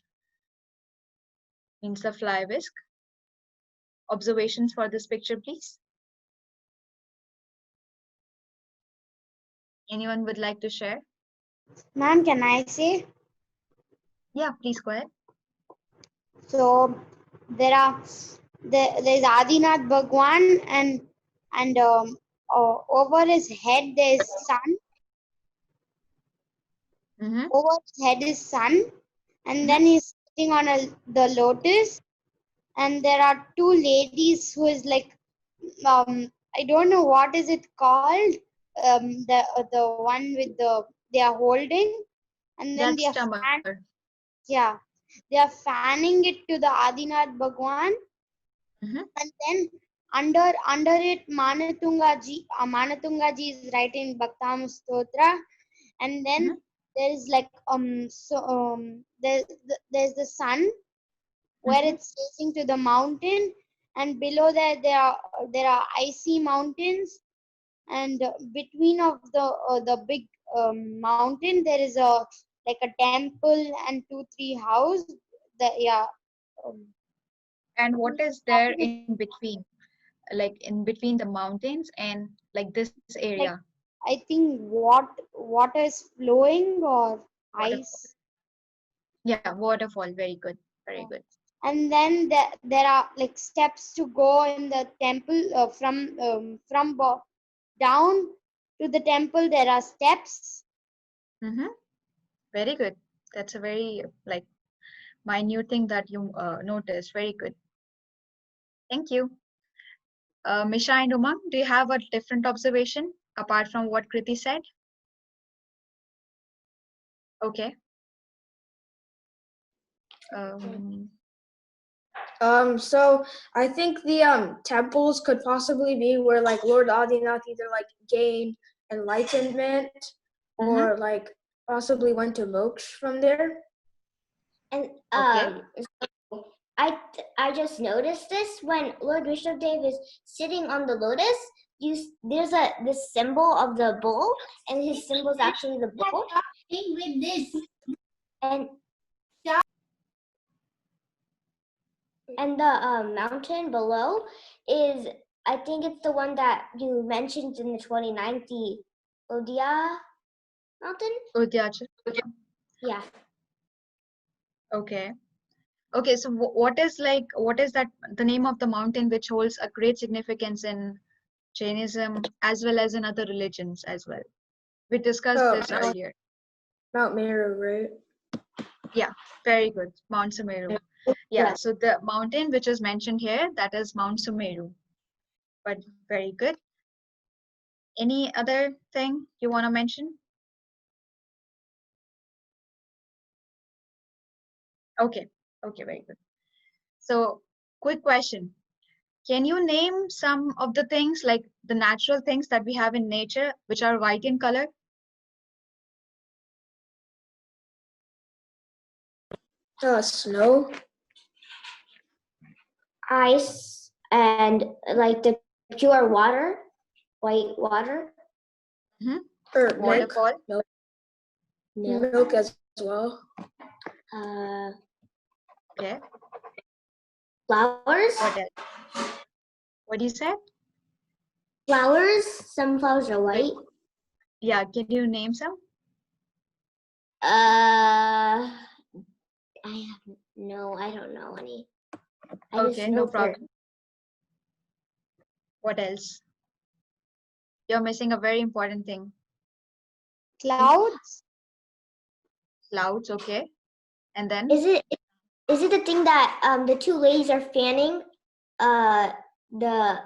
means the fly whisk. Observations for this picture, please. Anyone would like to share? Ma'am, can I say? Yeah, please go ahead. So there's Adinath Bhagwan, and over his head there's sun. Mm-hmm. Over his head is sun, and then he's sitting on the lotus, and there are two ladies who is like I don't know what is it called, the one with they are holding, and then That's Tamar. yeah, they are fanning it to the Adinath Bhagwan. Mm-hmm. And then under it Manatunga ji is writing Bhaktamar Stotra, and then there is like there's the sun where it's facing to the mountain, and below there are icy mountains, and between of the big mountain there is a like a temple and 2-3 house. Um, And what is there in between, like in between the mountains and like this area? like I think water is flowing or Waterfall. ice. Yeah, waterfall. Very good. Very good. And then there are like steps to go in the temple, down to the temple there are steps. Mm-hmm. Very good. That's a very like minute thing that you noticed. Very good. Thank you. Misha and Umang, do you have a different observation apart from what Kriti said? Okay. Um, So I think the temples could possibly be where like Lord Adinath either like gained enlightenment or like possibly went to moksha from there. And Okay. so I just noticed this when Lord Vishnudev is sitting on the lotus. There's this symbol of the bull, and his symbol is actually the bull. With this. And the mountain below is, I think it's the one that you mentioned in the 29th, the Odia mountain. Udyachal. Yeah. Okay. Okay. So what is that the name of the mountain which holds a great significance in Jainism as well as in other religions as well? We discussed this earlier. Mount Meru, right? Yeah. Very good. Mount Sumeru. Yeah. So the mountain which is mentioned here, that is Mount Sumeru. But very good. Any other thing you want to mention? Okay. Okay, very good. So, quick question. Can you name some of the things like the natural things that we have in nature which are white in color? Snow. Ice and like the pure water, white water. Or Waterfall. Milk as well. Okay. Flowers? What else? What you said? Flowers? Some flowers are white. Yeah, can you name some? I don't know any. I just Okay, know no problem. What else? You're missing a very important thing. Clouds? Clouds, okay. And then? Is it the thing that the two ladies are fanning? The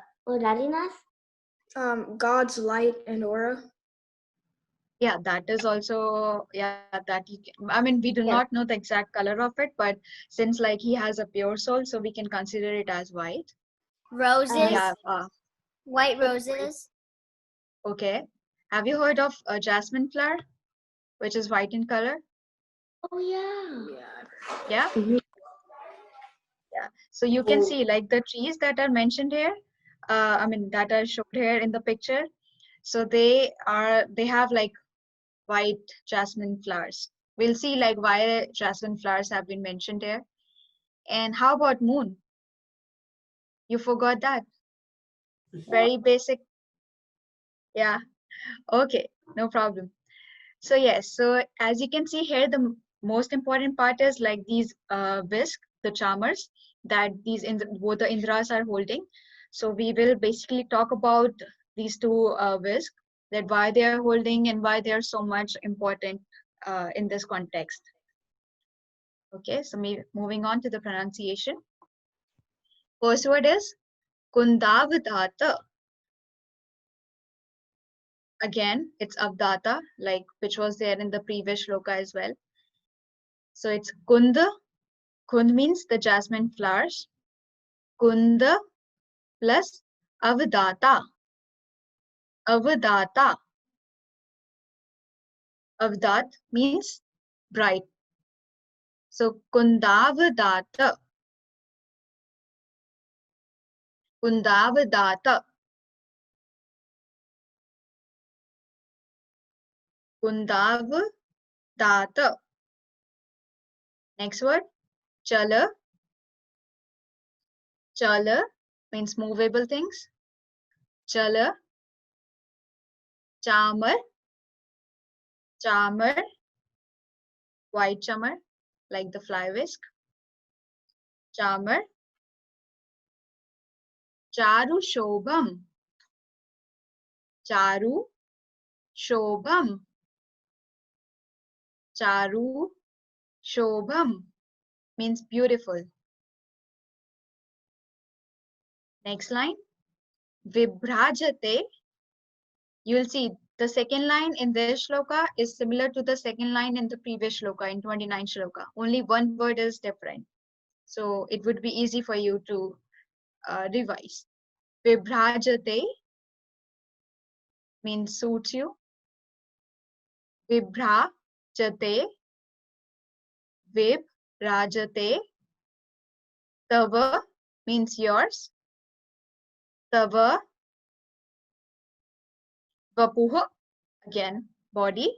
God's light and aura. Yeah, that is also, yeah, that you can, I mean, we do Yeah. not know the exact color of it, but since like he has a pure soul, so we can consider it as white. Roses, Yeah, white roses. okay. Have you heard of a jasmine flower, which is white in color? Oh yeah. Yeah. Mhm. Yeah. So you can see like the trees that are mentioned here, I mean, that are showed here in the picture. So they have like white jasmine flowers. We'll see like why jasmine flowers have been mentioned here. And how about moon? You forgot that. Very basic. Yeah. Okay. No problem. So yes. So as you can see here, the most important part is like these whisk, the charmers that both the Indras are holding. So we will basically talk about these two whisk, that why they are holding and why they are so much important in this context. Okay, so moving on to the pronunciation. First word is Kundavdata. Again, it's Avdata, like which was there in the previous shloka as well. So it's Kunda. Kund means the jasmine flowers. Kunda plus Avdata. Avdata. Avdat means bright. So Kundavdata. Kundavdata. Kundavdata. Next word, Chala. Chala means movable things. Chala. Chamar. Chamar. White chamar, like the fly whisk. Chamar. Charu Shobham. Charu Shobham. Charu Shobham means beautiful. Next line, Vibhrajate. You'll see the second line in this shloka is similar to the second line in the previous shloka, in 29 shloka. Only one word is different. So it would be easy for you to revise. Vibhrajate means suits you. Vibhrajate. Vibhrajate. Tava means yours. Tava. Vapuha, again, body.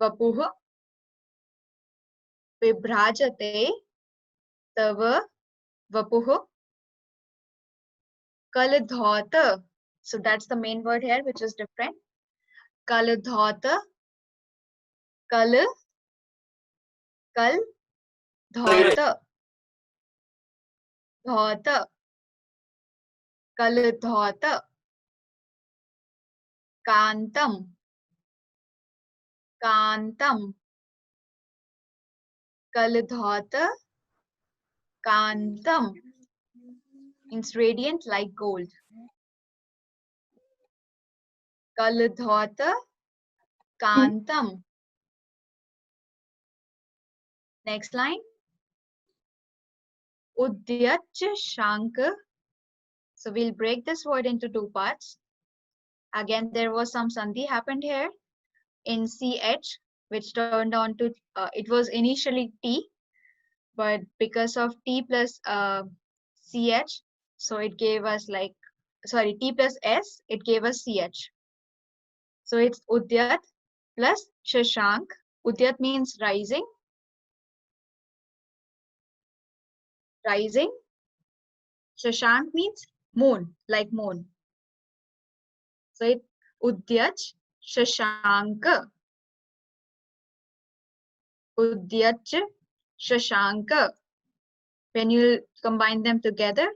Vapuha. Vibhrajate. Tava. Vapuha. Kaladhata. So that's the main word here, which is different. Kaladhata. Kal. Kal. Dhata. Dhata. Kaladhata. Kantam. Kantam. Kaladhata. Kantam. Means radiant like gold. Kaladhata. Kantam. Next line. Udyach Shanka. So we'll break this word into two parts. Again, there was some sandhi happened here in CH, which turned on to, it was initially T, but because of T plus CH, so it gave us like, sorry, T plus S, it gave us CH. So it's Udyat plus Shashank. Udyat means rising. Rising Shashank means moon, like moon. So it Udyach Shashanka. Udyach Shashanka. When you combine them together,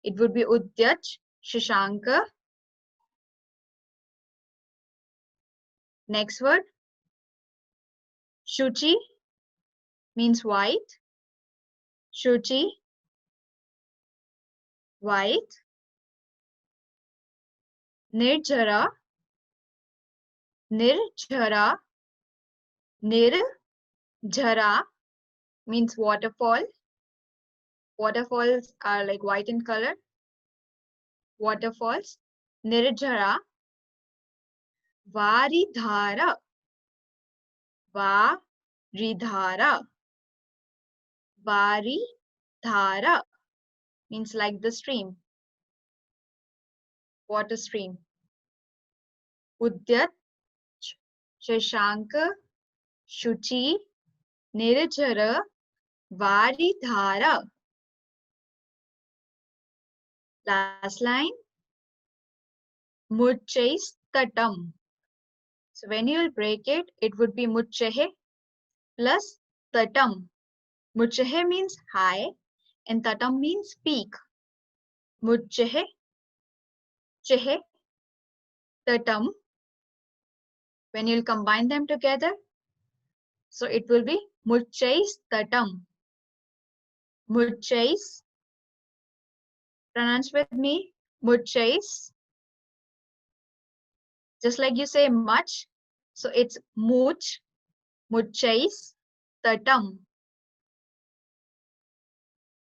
it would be Udyach Shashanka. Next word, Shuchi means white. Shuchi, white. Nirjara, Nirjara, Nirjara means waterfall. Waterfalls are like white in color. Waterfalls. Nirjara, Varidhara, Varidhara, Varidhara means like the stream, water stream. Udyat, Shashanka, Shuchi, Nirjara, Varidhara. Last line, Muchais Tatam. So when you will break it, it would be Muchehe plus Tatam. Muchehe means high and Tatam means peak. Muchehe, Chehe, Tatam. When you'll combine them together, so it will be Muchais Tatam. Muchais. Pronounce with me. Muchais. Just like you say much, so it's much, Muchais Tatam.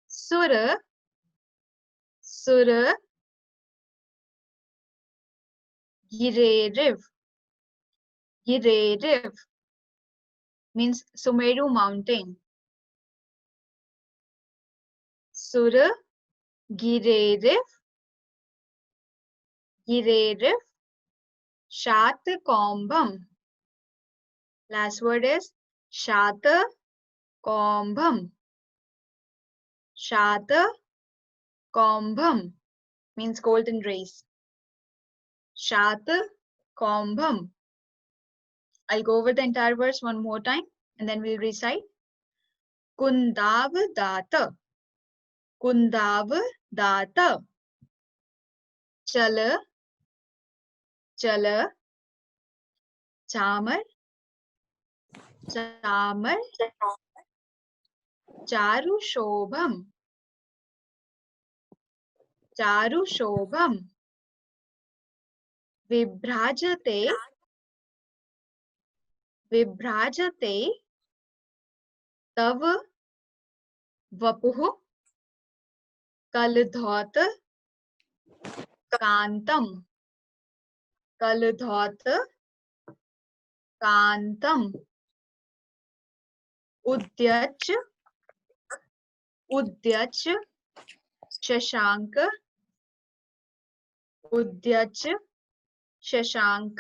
Sura, Sura, Girerev. Girerev means Sumeru mountain. Sura, Girerev, Girerev, Shat Kombam. Last word is Shat Kombam. Shat Kombam means golden race. Shat Kombam. I'll go over the entire verse one more time and then we'll recite. Kundav Data. Kundav Data. Chala, Chala, Chamar, Chamar, Charu Shobham. Charu Shobham. Vibhrajate, Vibhrajate, Tav Vapuh, Kaldhot, Kantam. Kaldhot, Kantam. Udyach, Udyach, Shashank, Udyach, Shashank,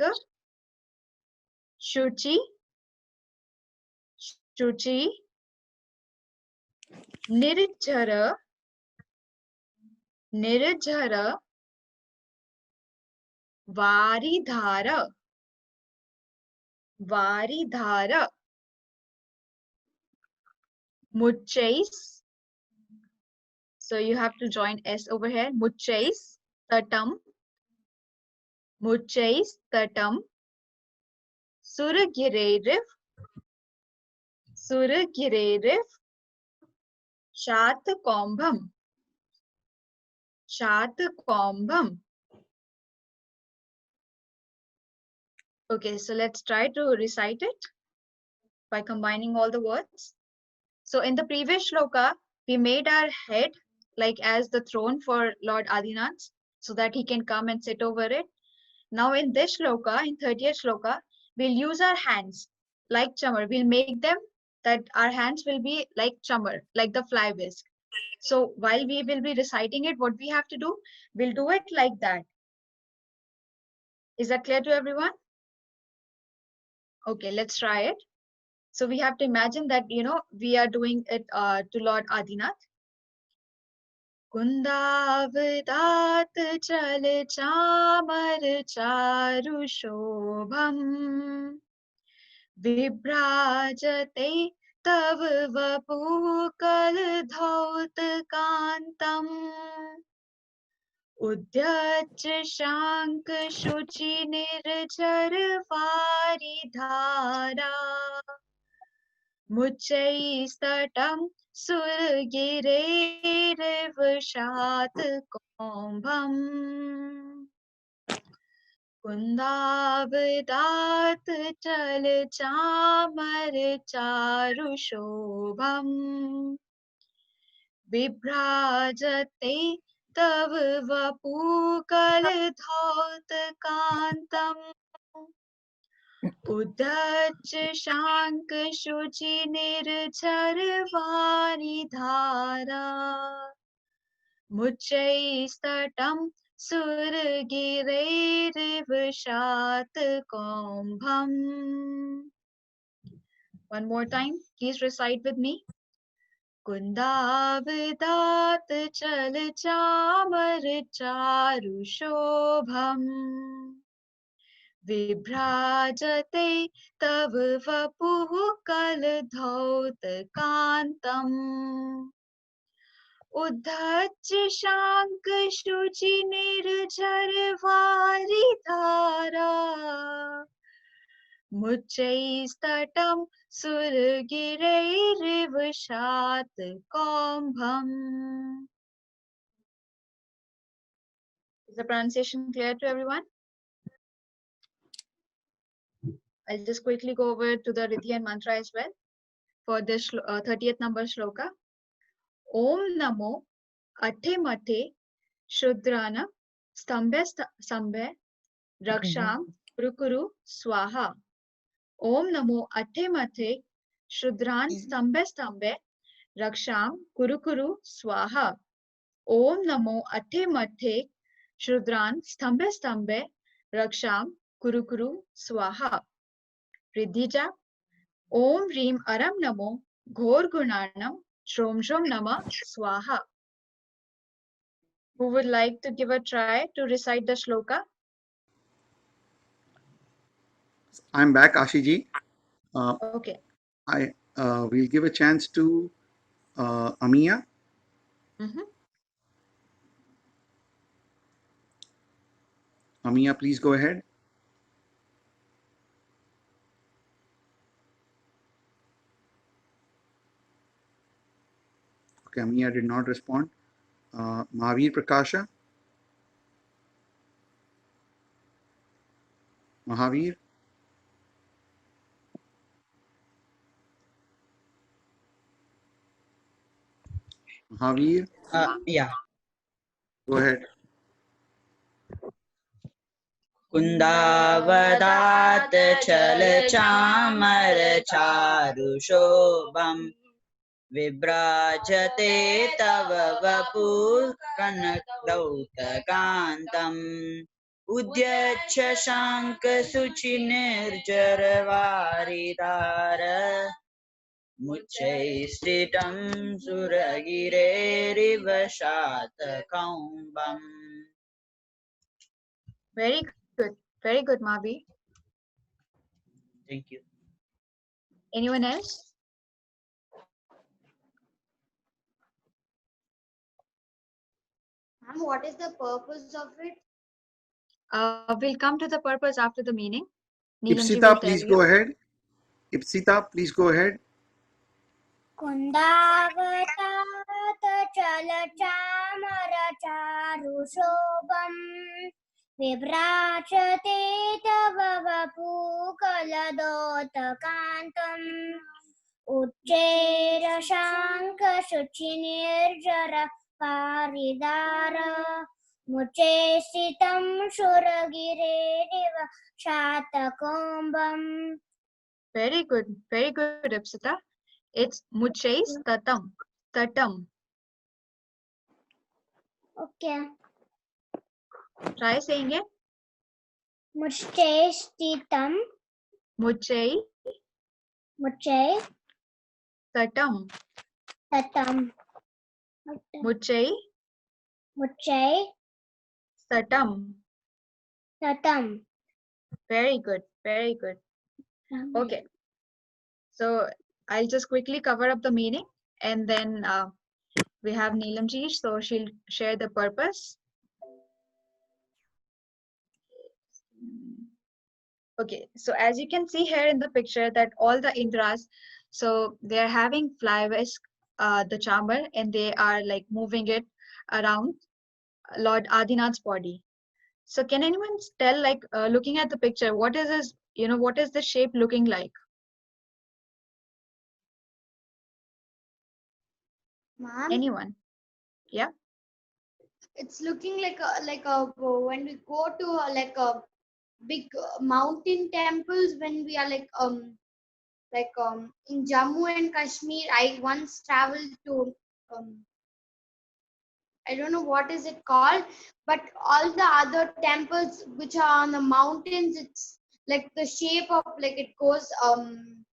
Shuchi, Shuchi, Nirjara, Nirjara, Varidhara, Varidhara, Muchais. So you have to join S over here. Muchais, Tatam, Muchais, Tatam, Suragirerev, Suragirerev, Shat Kombam, Shat Kombam. Okay, so let's try to recite it by combining all the words. So in the previous shloka, we made our head like as the throne for Lord Adinath so that he can come and sit over it. Now in this shloka, in 30th shloka, we'll use our hands like chamar. We'll make them that our hands will be like chamar, like the fly whisk. So while we will be reciting it, what we have to do, we'll do it like that. Is that clear to everyone? Okay, let's try it. So we have to imagine that, we are doing it to Lord Adinath. कुन्दावदात चल चामर चारुशोभम् विभ्राजते तव वपुः कलधौतकान्तम् उद्यच्च शाङ्कशुचि निर्झरवारिधारा मुच्चैस्तटं सुरगिरेर्वशात्कौम्भम् कुन्दावदात चल चामर चारुशोभम् विभ्राजते तव वपुकलधौतकान्तम् उद्धच्च शाङ्कशुचि निर्झरवारिधारा मुच्चैस्तटं सुरगिरेर्वशात्कौम्भम्. One more time, please recite with me. कुन्दावदात चल चामर चारुशोभम् विभ्राजते तव वपुः कलधौतकान्तम् उद्धच्च शाङ्कशुचि निर्झरवारिधारा मुच्चैस्तटं सुरगिरेर्वशात्कौम्भम्. Is the pronunciation clear to everyone? I'll just quickly go over to the Riddhi and mantra as well. For this 30th number shloka. Om Namo Athe Mathe Shudrana Stambhe Stambhe Raksham Kurukuru Swaha. Om Namo Athe Mathe Shudran Stambhe Stambhe Raksham Kurukuru Swaha. Om Namo Athe Mathe Shudran Stambhe Stambhe Raksham Kurukuru Swaha. Riddhija. Om Rim Aram Namo Ghor Gunanam Shrom Shrom Nama Swaha. Who would like to give a try to recite the shloka? I'm back, Ashiji. Okay. I will give a chance to Amiya. Amiya, please go ahead. Okay, Amiya did not respond. Mahavir Prakasha. Mahavir. Mahavir. Yeah. Go ahead. कुन्दावदात चल चामर चारुशोभम् विभ्राजते तव वपुः कनकदौतकान्तम् उद्यच्छ शाङ्कशुचि निर्झरवारिधार मुच्चैस्थितं सुरगिरेरिव शातकौम्भम्. Very good. Very good, Mavi. Thank you. Anyone else? Ma'am, what is the purpose of it? We'll come to the purpose after the meaning. Neelamji will Ipsita, tell please you. go ahead. Ipsita, please go ahead. कुन्दावतात चल चामर चारुशोभम् विभ्राजते तव वपुकलदोतकान्तम् उच्चैरशाङ्कशुचिनिर्जर पारिदार मुचे स्थितं शूरगिरेरिव शातकौम्भम्. Very good, Ipsita. It's muchais tatam. Tatam. Okay. Try saying it. Muche stitam. Muchai Muche tatam. tatam. Muchai Uchai. Satam. Satam. Very good. Very good. Okay. So I'll just quickly cover up the meaning, and then we have Neelamji, so she'll share the purpose. Okay, so as you can see here in the picture that all the Indras, so they're having fly whisk, the chamber, and they are like moving it around Lord Adinath's body. So can anyone tell, like, looking at the picture, what is this, what is the shape looking like? Ma'am, Anyone? Yeah. it's looking like a when we go to like a big mountain temples, when we are in Jammu and Kashmir. I once traveled to I don't know what is it called, but all the other temples which are on the mountains, it's like the shape of like it goes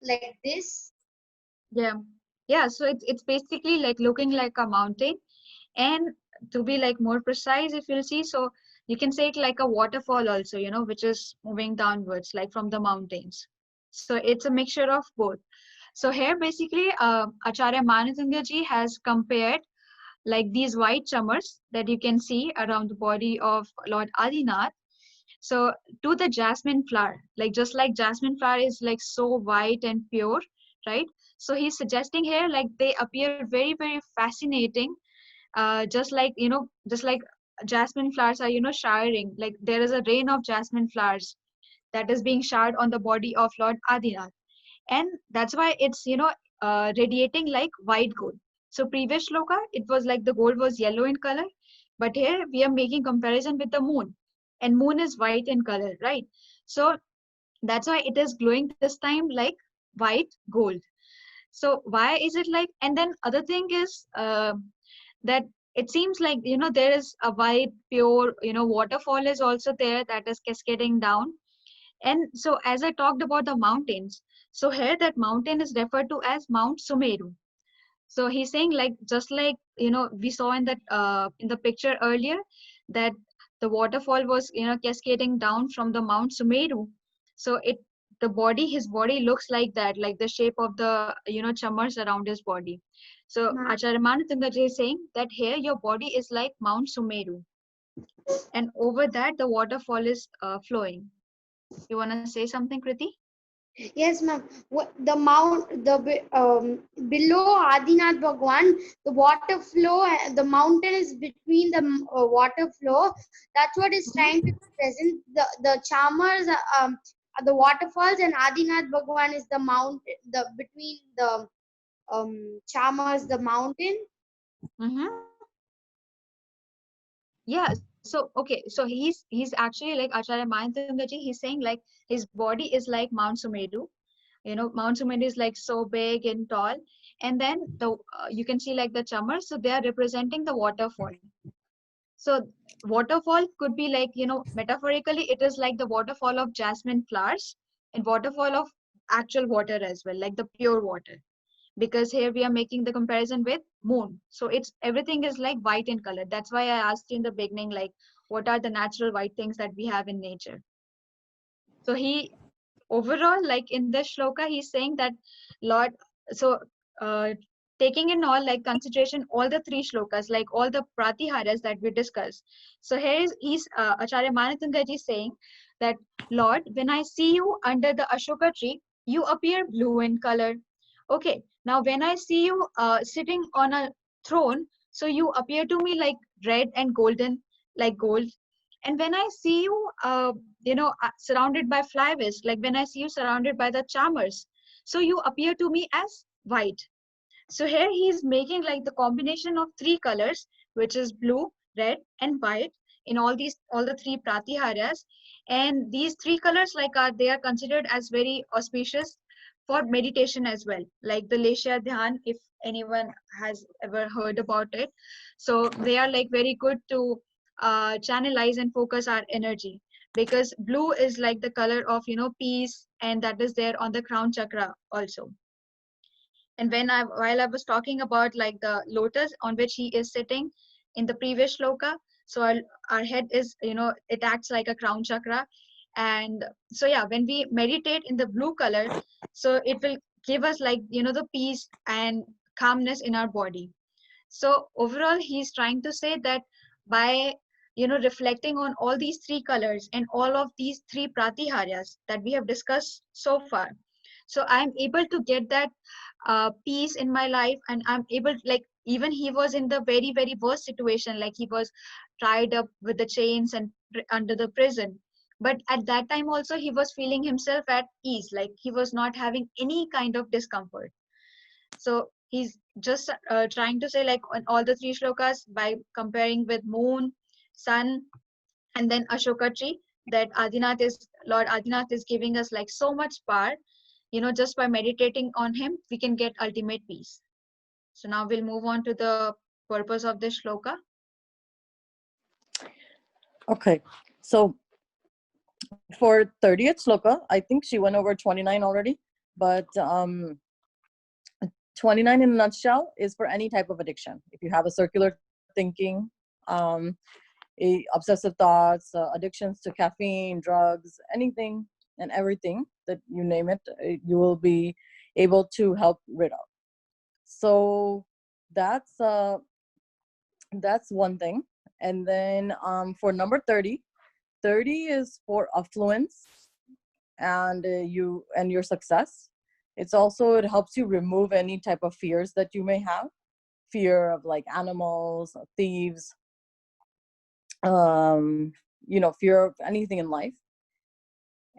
like this. Yeah. Yeah, so it's basically like looking like a mountain. And to be like more precise, if you'll see, so you can say it like a waterfall also, which is moving downwards, like from the mountains. So it's a mixture of both. So here basically, Acharya Manatunga ji has compared like these white chamars that you can see around the body of Lord Adinath. So to the jasmine flower, like just like jasmine flower is like so white and pure, right? So he's suggesting here like they appear very, very fascinating, just like jasmine flowers are, showering, like there is a rain of jasmine flowers that is being showered on the body of Lord Adinath. And that's why it's, radiating like white gold. So previous shloka, it was like the gold was yellow in color, but here we are making comparison with the moon, and moon is white in color, right? So that's why it is glowing this time like white gold. So why is it like, and then other thing is, that it seems like, there is a white pure, waterfall is also there that is cascading down. And so as I talked about the mountains, so here that mountain is referred to as Mount Sumeru. So he's saying like, just like, we saw in the picture earlier, that the waterfall was, cascading down from the Mount Sumeru. So his body looks like that, like the shape of the, chamars around his body. So Ma'am, Acharya Manatungaji is saying that here your body is like Mount Sumeru, and over that the waterfall is flowing. You want to say something, Kriti? yes, ma'am. Below Adinath Bhagwan, the water flow, the mountain is between the water flow. That's what is trying to present. The charmers are the waterfalls, and Adinath Bhagwan is the mountain. The between the charmers, the mountain. Mm-hmm. Yeah, so okay, so he's actually like Acharya Mayantungaji, he's saying like his body is like Mount Sumeru. Mount Sumeru is like so big and tall, and then you can see like the chamars, so they are representing the waterfall. So waterfall could be like, metaphorically it is like the waterfall of jasmine flowers, and waterfall of actual water as well, like the pure water, because here we are making the comparison with moon, so it's everything is like white in color. That's why I asked you in the beginning, like, what are the natural white things that we have in nature. So he overall, like in this shloka, he's saying that Lord, so uh, taking in all like consideration all the three shlokas, like all the pratiharas that we discussed. So here is he's Acharya Manatungaji saying that, Lord, when I see you under the Ashoka tree, you appear blue in color. Okay, now when I see you sitting on a throne, so you appear to me like red and golden, like gold. And when I see you, surrounded by flowers, like when I see you surrounded by the charmers, so you appear to me as white. So here he is making like the combination of three colors, which is blue, red, and white in all the three pratiharas. And these three colors, like they are considered as very auspicious for meditation as well, like the Lesha Dhyan, if anyone has ever heard about it. So they are like very good to channelize and focus our energy, because blue is like the color of, peace, and that is there on the crown chakra also. And while I was talking about like the lotus on which he is sitting, in the previous shloka. So our head is, it acts like a crown chakra. And so yeah, when we meditate in the blue color, so it will give us like, the peace and calmness in our body. So overall, he's trying to say that by, reflecting on all these three colors and all of these three pratiharyas that we have discussed so far, so I'm able to get that peace in my life, and I'm able to, like, even he was in the very, very worst situation, like he was tied up with the chains and under the prison. But at that time also, he was feeling himself at ease, like he was not having any kind of discomfort. So he's just trying to say, like, on all the three shlokas, by comparing with moon, sun, and then Ashoka tree, that Lord Adinath is giving us like so much power. Just by meditating on him, we can get ultimate peace. So now we'll move on to the purpose of this shloka. Okay, so for 30th shloka, I think she went over 29 already, but 29 in a nutshell is for any type of addiction. If you have a circular thinking, obsessive thoughts, addictions to caffeine, drugs, anything and everything that you name it, you will be able to help rid of. So that's one thing. And then for number 30 is for affluence and your success. It's also, it helps you remove any type of fears that you may have, fear of like animals, thieves, fear of anything in life.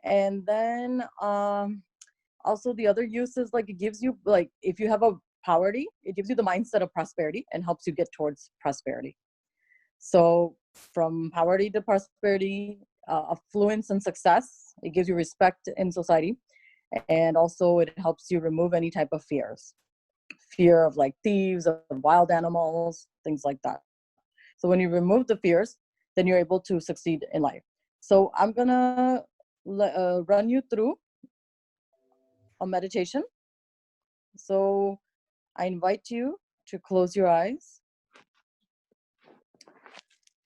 And then also the other use is like, it gives you, like, if you have a poverty, it gives you the mindset of prosperity and helps you get towards prosperity. So from poverty to prosperity, affluence and success, it gives you respect in society. And also it helps you remove any type of fear of like thieves, of wild animals, things like that. So when you remove the fears, then you're able to succeed in life. So I'm gonna run you through a meditation. So I invite you to close your eyes.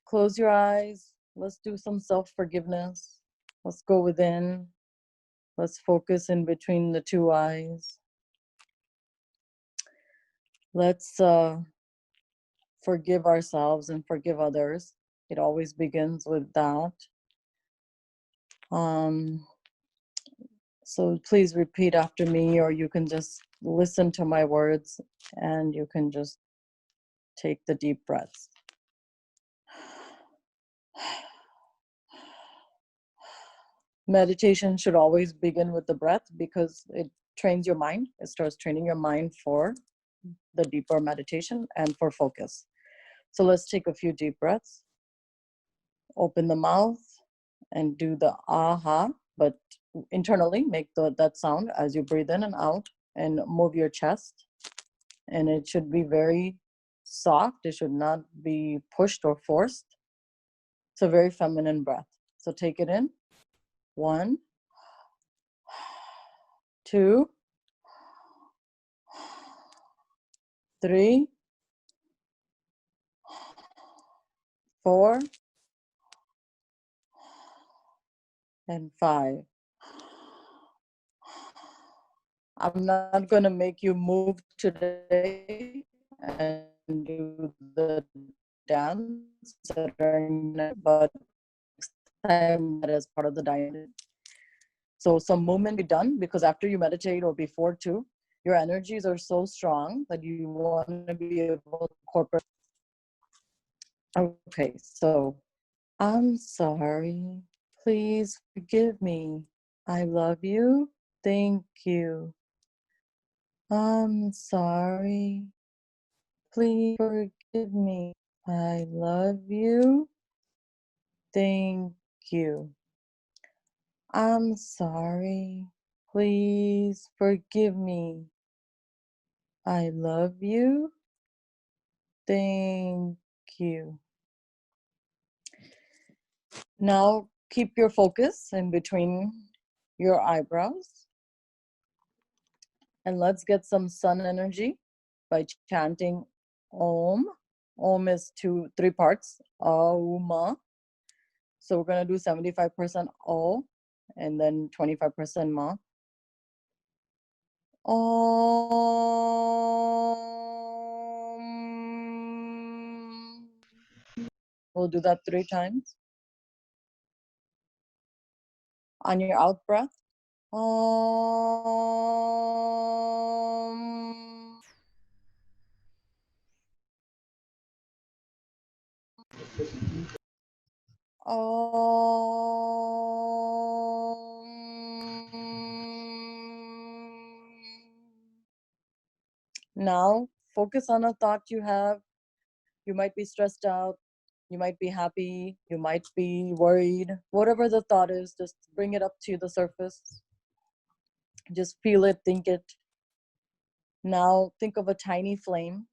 Close your eyes. Let's do some self-forgiveness. Let's go within. Let's focus in between the two eyes. Let's forgive ourselves and forgive others. It always begins with that. So please repeat after me, or you can just listen to my words and you can just take the deep breaths. Meditation should always begin with the breath because it trains your mind. It starts training your mind for the deeper meditation and for focus. So let's take a few deep breaths. Open the mouth and do the aha, but internally make that sound as you breathe in and out, and move your chest. And it should be very soft. It should not be pushed or forced. It's a very feminine breath. So take it in. 1, 2, 3, 4, and 5. I'm not going to make you move today and do the dance, but next time that is part of the dynamic. So some movement be done, because after you meditate or before too, your energies are so strong that you want to be able to incorporate. Okay, so I'm sorry. Please forgive me. I love you. Thank you. I'm sorry. Please forgive me. I love you. Thank you. I'm sorry. Please forgive me. I love you. Thank you. Now keep your focus in between your eyebrows. And let's get some sun energy by chanting Om. Om is 3 parts. Auma. So we're going to do 75% O and then 25% Ma. Om. We'll do that 3 times. On your out breath. Om. Now, focus on a thought you have. You might be stressed out. You might be happy. You might be worried. Whatever the thought is, just bring it up to the surface. Just feel it, think it. Now, think of a tiny flame.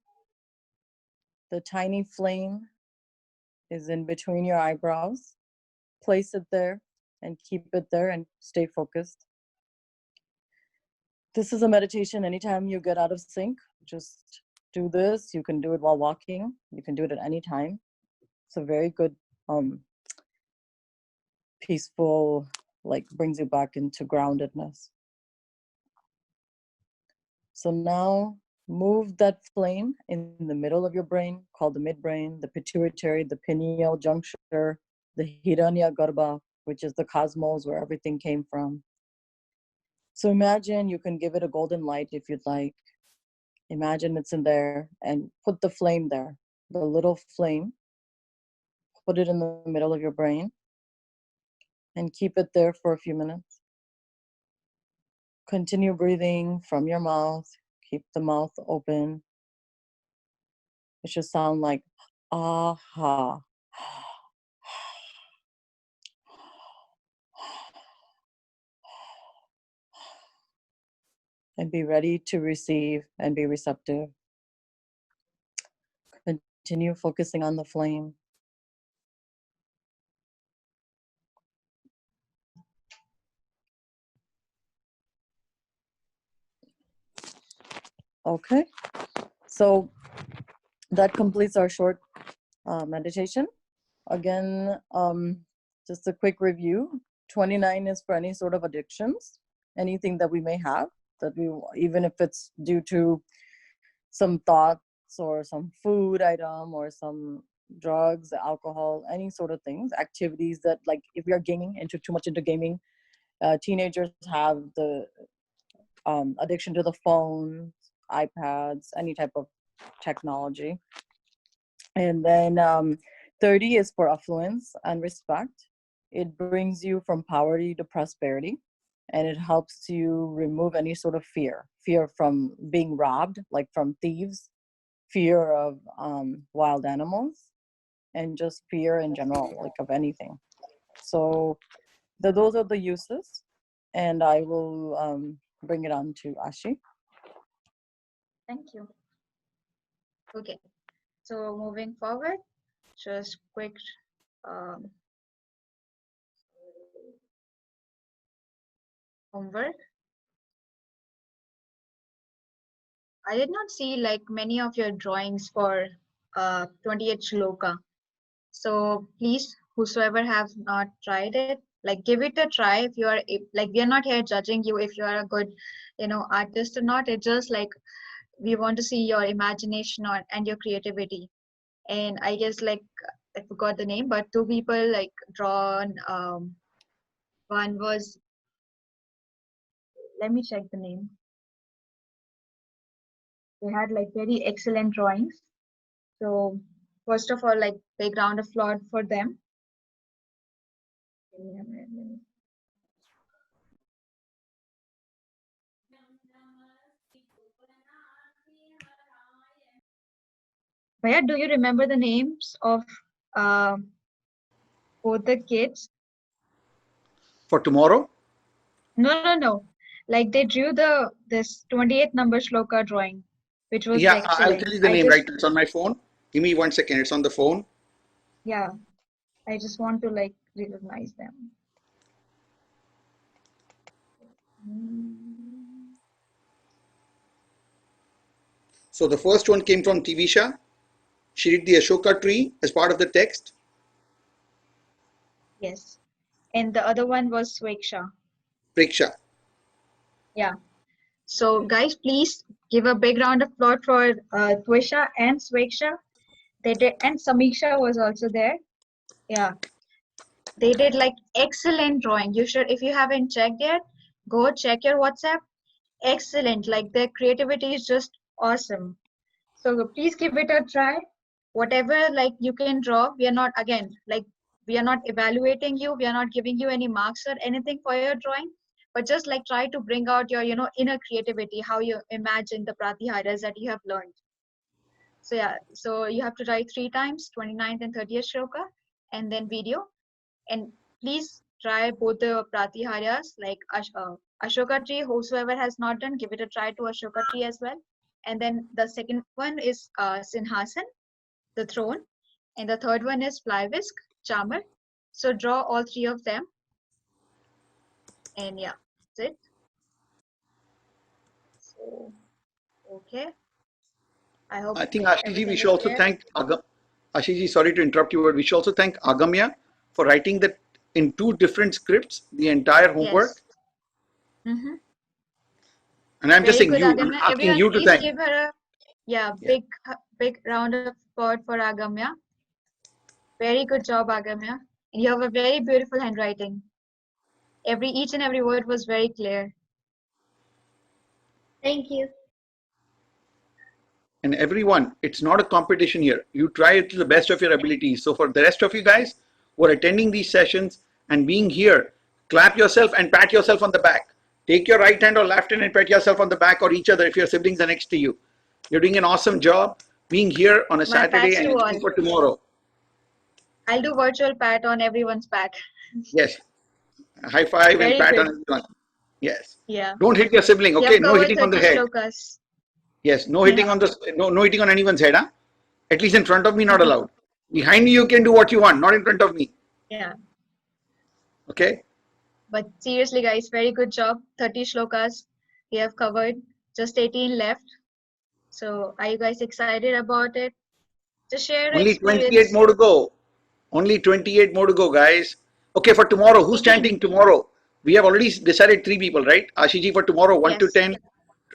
The tiny flame is in between your eyebrows. Place it there and keep it there and stay focused. This is a meditation. Anytime you get out of sync, just do this. You can do it while walking. You can do it at any time. It's a very good, peaceful, like brings you back into groundedness. So now move that flame in the middle of your brain, called the midbrain, the pituitary, the pineal juncture, the Hiranyagarbha, which is the cosmos where everything came from. So imagine you can give it a golden light if you'd like. Imagine it's in there and put the flame there, the little flame. Put it in the middle of your brain and keep it there for a few minutes. Continue breathing from your mouth. Keep the mouth open. It should sound like aha. And be ready to receive and be receptive. Continue focusing on the flame. Okay, so that completes our short meditation. Again, just a quick review. 29 is for any sort of addictions, anything that we may have, that we, even if it's due to some thoughts or some food item or some drugs, alcohol, any sort of things, activities that, like if we are gaming into too much into gaming, teenagers have the addiction to the phone, iPads, any type of technology. And then 30 is for affluence and respect. It brings you from poverty to prosperity, and it helps you remove any sort of fear from being robbed, like from thieves, fear of wild animals, and just fear in general, like of anything. So those are the uses, and I will bring it on to Ashi. Thank you. Okay, so moving forward, just quick homework. I did not see like many of your drawings for 28 shloka. So please, whosoever have not tried it, like give it a try. If you are like, we are not here judging you if you are a good, artist or not. It's just like we want to see your imagination and your creativity. And I guess like I forgot the name, but 2 people like drawn. One was, let me check the name. They had like very excellent drawings. So first of all, like big round of applause for them. Bhaiya, do you remember the names of both the kids? For tomorrow? No. Like they drew this 28th number shloka drawing, which was Yeah, I'll excellent. tell you the name right now. It's on my phone. Give me 1 second. It's on the phone. Yeah, I just want to like recognize them. So the first one came from Tivisha. She did the Ashoka tree as part of the text. Yes. And the other one was Sweksha. Priksha. Yeah. So guys, please give a big round of applause for Twisha and Sweksha. They did, and Samiksha was also there. Yeah. They did like excellent drawing. You should, if you haven't checked yet, go check your WhatsApp. Excellent. Like their creativity is just awesome. So please give it a try. Whatever like you can draw, we are not again like we are not evaluating you. We are not giving you any marks or anything for your drawing, but just like try to bring out your inner creativity, how you imagine the pratiharas that you have learned. So yeah, so you have to write 3 times, 29th and 30th shloka, and then video. And please try both the pratiharyas like Ashoka tree. Whosoever has not done, give it a try to Ashoka tree as well. And then the second one is Sinhasan, the throne. And the third one is fly whisk, charmer. So draw all 3 of them. And yeah, that's it. So, okay. I hope I think Ashiji, we everything should is also clear. thank Ashiji, sorry to interrupt you, but we should also thank Agamya for writing that in 2 different scripts, the entire homework. Yes. Mm-hmm. And I'm just Very saying good, you, I'm Agamya. asking Everyone, you to please thank. give her a Yeah. big round of applause for Agamya. Very good job, Agamya. And you have a very beautiful handwriting. Each and every word was very clear. Thank you. And everyone, it's not a competition here. You try it to the best of your abilities. So for the rest of you guys who are attending these sessions and being here, clap yourself and pat yourself on the back. Take your right hand or left hand and pat yourself on the back, or each other if your siblings are next to you. You're doing an awesome job being here on a My Saturday pats and to it's all. for tomorrow. I'll do virtual pat on everyone's back. Yes. High five and Very pat good. on everyone. Yes. Yeah. Don't hit your sibling, You okay? have No covered hitting on the 30 head. shlokas. Yes, no hitting on the no hitting on anyone's head, huh? At least in front of me, not allowed. Behind me, you can do what you want, not in front of me. Yeah. Okay? But seriously, guys, very good job. 30 shlokas we have covered. Just 18 left. So are you guys excited about it? Just share your Only 28 experience. more to go. Only 28 more to go, guys. Okay, for tomorrow, who's 18. chanting tomorrow? We have already decided 3 people, right? Ashiji for tomorrow, 1 to Yes. 10,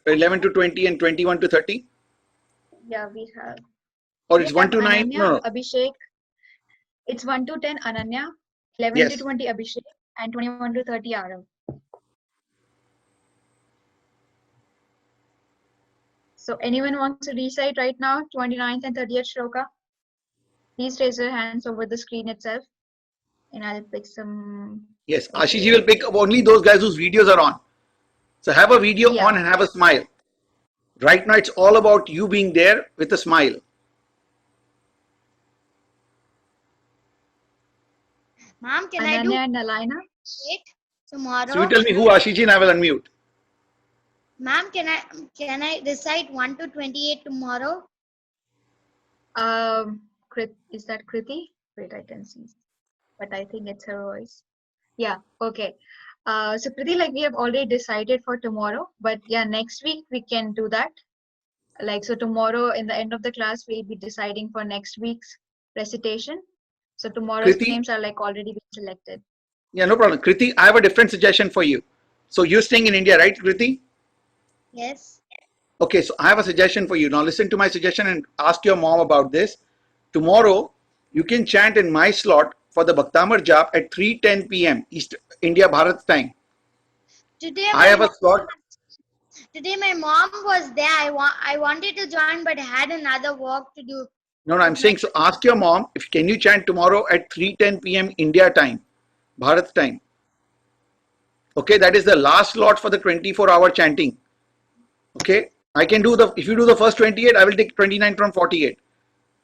11 to 20, and 21 to 30? Yeah, we have. Or We it's 1 have to 9? Ananya, No. Abhishek. It's 1 to 10 Ananya, 11 to Yes. 20 Abhishek, and 21 to 30 Arav. So anyone wants to recite right now, 29th and 30th shloka? Please raise your hands over the screen itself. And I'll pick some. Yes. Okay. Ashiji will pick up only those guys whose videos are on. So have a video Yeah. on and have a smile. Right now, it's all about you being there with a smile. Mom, can Ananya I do and Nalaina? it tomorrow? So you tell me who Ashiji and I will unmute. Ma'am, can I recite 1 to 28 tomorrow? Is that Kriti? Wait, I can see. But I think it's her voice. Yeah, okay. So Kriti, like we have already decided for tomorrow, but yeah, next week we can do that. Like, so tomorrow in the end of the class, we'll be deciding for next week's recitation. So tomorrow's Kriti? names are like already been selected. Yeah, no problem. Kriti, I have a different suggestion for you. So you're staying in India, right, Kriti? Yes. Okay, so I have a suggestion for you. Now listen to my suggestion and ask your mom about this. Tomorrow, you can chant in my slot for the Bhaktamar Jap at 3:10 p.m. East India Bharat time. Today I have a slot. Today my mom was there. I wanted to join, but I had another work to do. No, I'm saying, so ask your mom if can you chant tomorrow at 3:10 p.m. India time, Bharat time. Okay, that is the last slot for the 24-hour chanting. Okay, I can do if you do the first 28, I will take 29 from 48.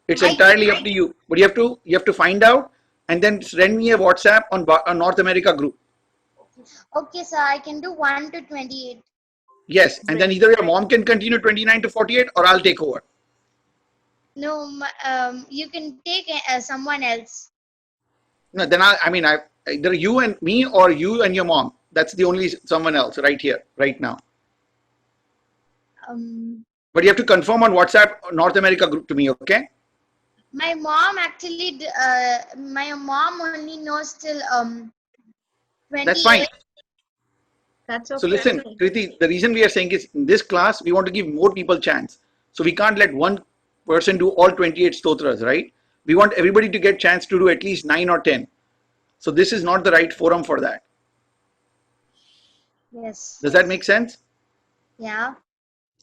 It's entirely up to you, but you have to find out and then send me a WhatsApp on North America group. Okay, so I can do 1 to 28. Yes, and then either your mom can continue 29 to 48 or I'll take over. No, you can take someone else. No, then either you and me or you and your mom. That's the only someone else right here, right now. But you have to confirm on WhatsApp North America group to me, okay? My mom actually, my mom only knows till That's fine. 28. That's So okay. listen, Kriti, the reason we are saying is in this class, we want to give more people chance. So we can't let one person do all 28 stotras, right? We want everybody to get chance to do at least 9 or 10. So this is not the right forum for that. Yes. Does that make sense? Yeah.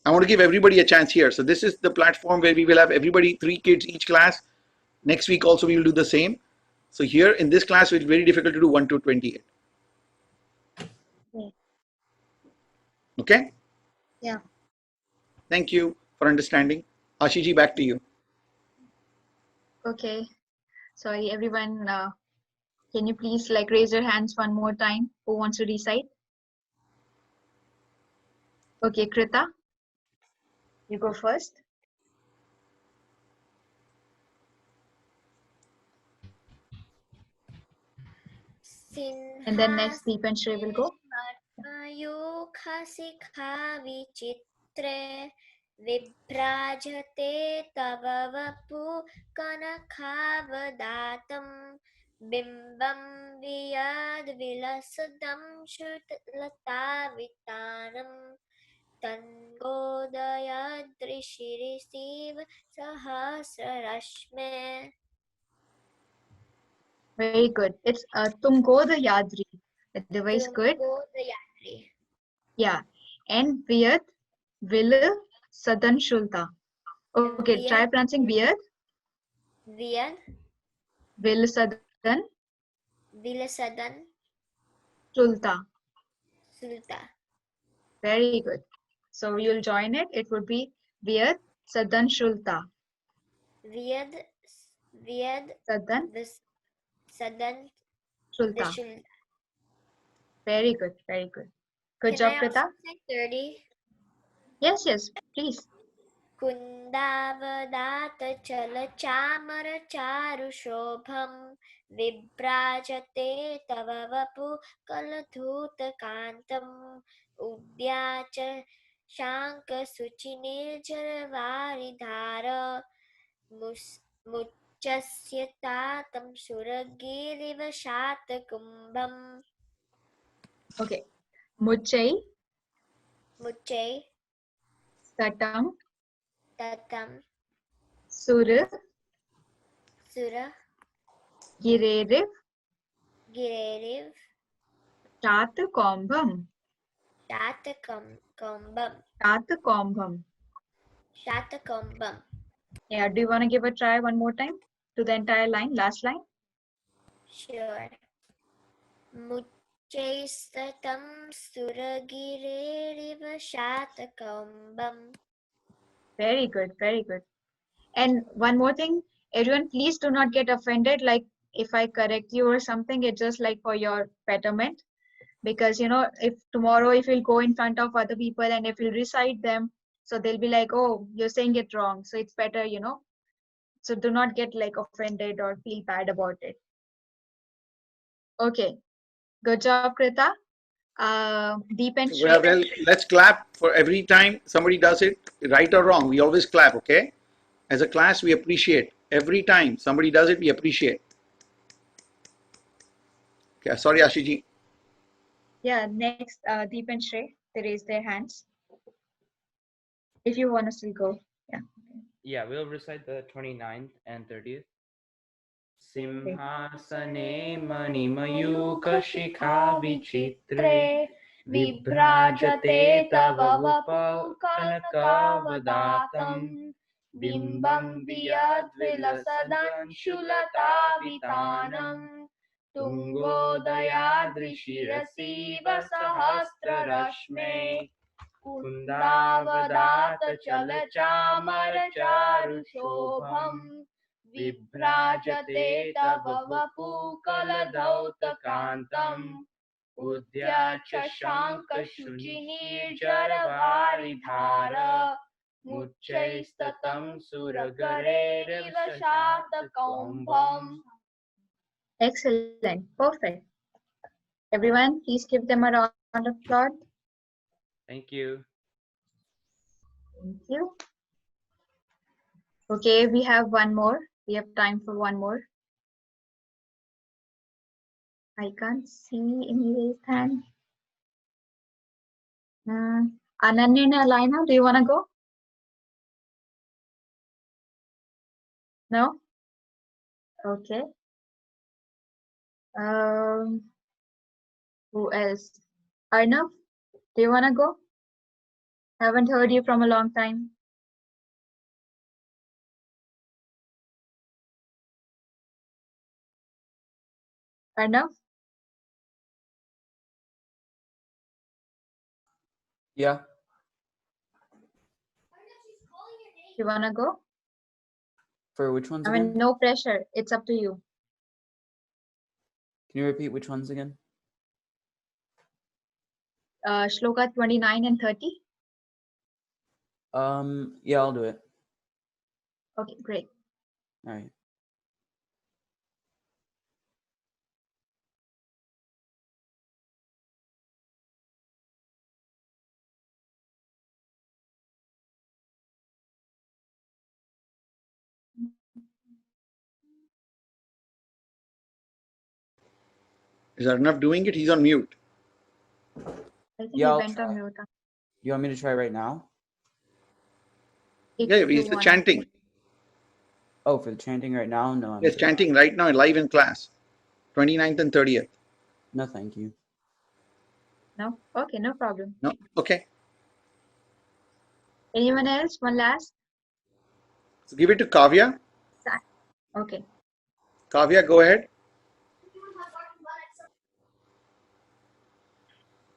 I want to give everybody a chance here. So this is the platform where we will have everybody, 3 kids each class. Next week also we will do the same. So here in this class, it's very difficult to do 1 to 28. Okay? Yeah. Thank you for understanding. Ashiji, back to you. Okay. Sorry, everyone. Can you please like raise your hands one more time? Who wants to recite? Okay, Krita, you go first. And then next Deep and Shrey will go. Sinhasane विचित्रे विभ्राजते तव Vapu कनकावदातं बिम्बं वियद्विलसदं श्रुतलतावितानं तन्गोदयदृशिरिसीव सहस्ररश्मे. Very good. It's Tumgo the Yadri. The device good. Tungodayadri. Yeah. And Viyat Vil Sadan Shulta. Okay, try pronouncing Viyat Viyad Vil Sadan Vilasadan Shulta. Sulta. Very good. So you'll join it. It would be Viyat Sadan Shulta. Viyad Sadan Sadan Shulta. Dishulta. Very good. Very good. Good job, Can I Krita. also say 30? Yes, yes, please. कुन्दावदात चलचामर चारुशोभं विभ्राजते तव वपु कलधूतकान्तम् उद्याच शाङ्कशुचिनिर्झरवारिधार मुच्चस्य तातं सुरगिरिव शातकुम्भम्. Okay. Muchai मुच्चै Satam ततं Sur सुर Gireriv गिरेरिव Tat Kombam. शातकुम्भम्. Shatakumbam. Yeah, do you want to give a try one more time to the entire line, last line? Sure. Muchaistatam suragireriva shatakumbam. Very good, very good. And one more thing, everyone, please do not get offended. Like if I correct you or something, it's just like for your betterment. Because, you know, if tomorrow, if you'll go in front of other people and if you'll recite them, so they'll be like, oh, you're saying it wrong. So it's better, you know. So do not get like offended or feel bad about it. Okay. Good job, Krita. Deep and Shrey. Well, let's clap for every time somebody does it, right or wrong. We always clap, okay? As a class, we appreciate. Every time somebody does it, we appreciate. Okay, sorry, Ashiji. Yeah, next, Deep and Shrey, they raise their hands. If you want to still go. Yeah. Yeah, we'll recite the 29th and 30th. Simhasane manimayukashikha vichitre vibrajate tava kanakavadatam bimbam viyadvilasadan shulatavitanam tungodayadrishirasiva sahasrarashme कुन्दावदात चलचामर चारुशोभम् विभ्राजते तव वपुकलधौतकान्तम् उद्याच शाङ्कशुचिनिर्झरवारिधार मुच्चैस्ततं सुरगरेरिव शातकौम्भम्. Excellent. Perfect. Everyone, please give them a round of applause. Thank you. Thank you. Okay, we have one more. We have time for one more. I can't see any raised hand. Ananya and Alina, do you want to go? No? Okay. Who else? Arnav, do you want to go? Haven't heard you from a long time. Arnav, Yeah. you want to go? For which ones I again? mean, no pressure. It's up to you. Can you repeat which ones again? Shloka 29 and 30. Yeah, I'll do it. Okay, great. All right. Is Arnav doing it? He's on mute. I think Yeah, he I'll went on try. mute. You want me to try right now? If Yeah, you he's wanna. chanting. Oh, for the chanting right now? No, I'm He's good. chanting right now live in class. 29th and 30th. No, thank you. No? Okay, no problem. No? Okay. Anyone else? One last? So give it to Kavya. Okay. Kavya, go ahead.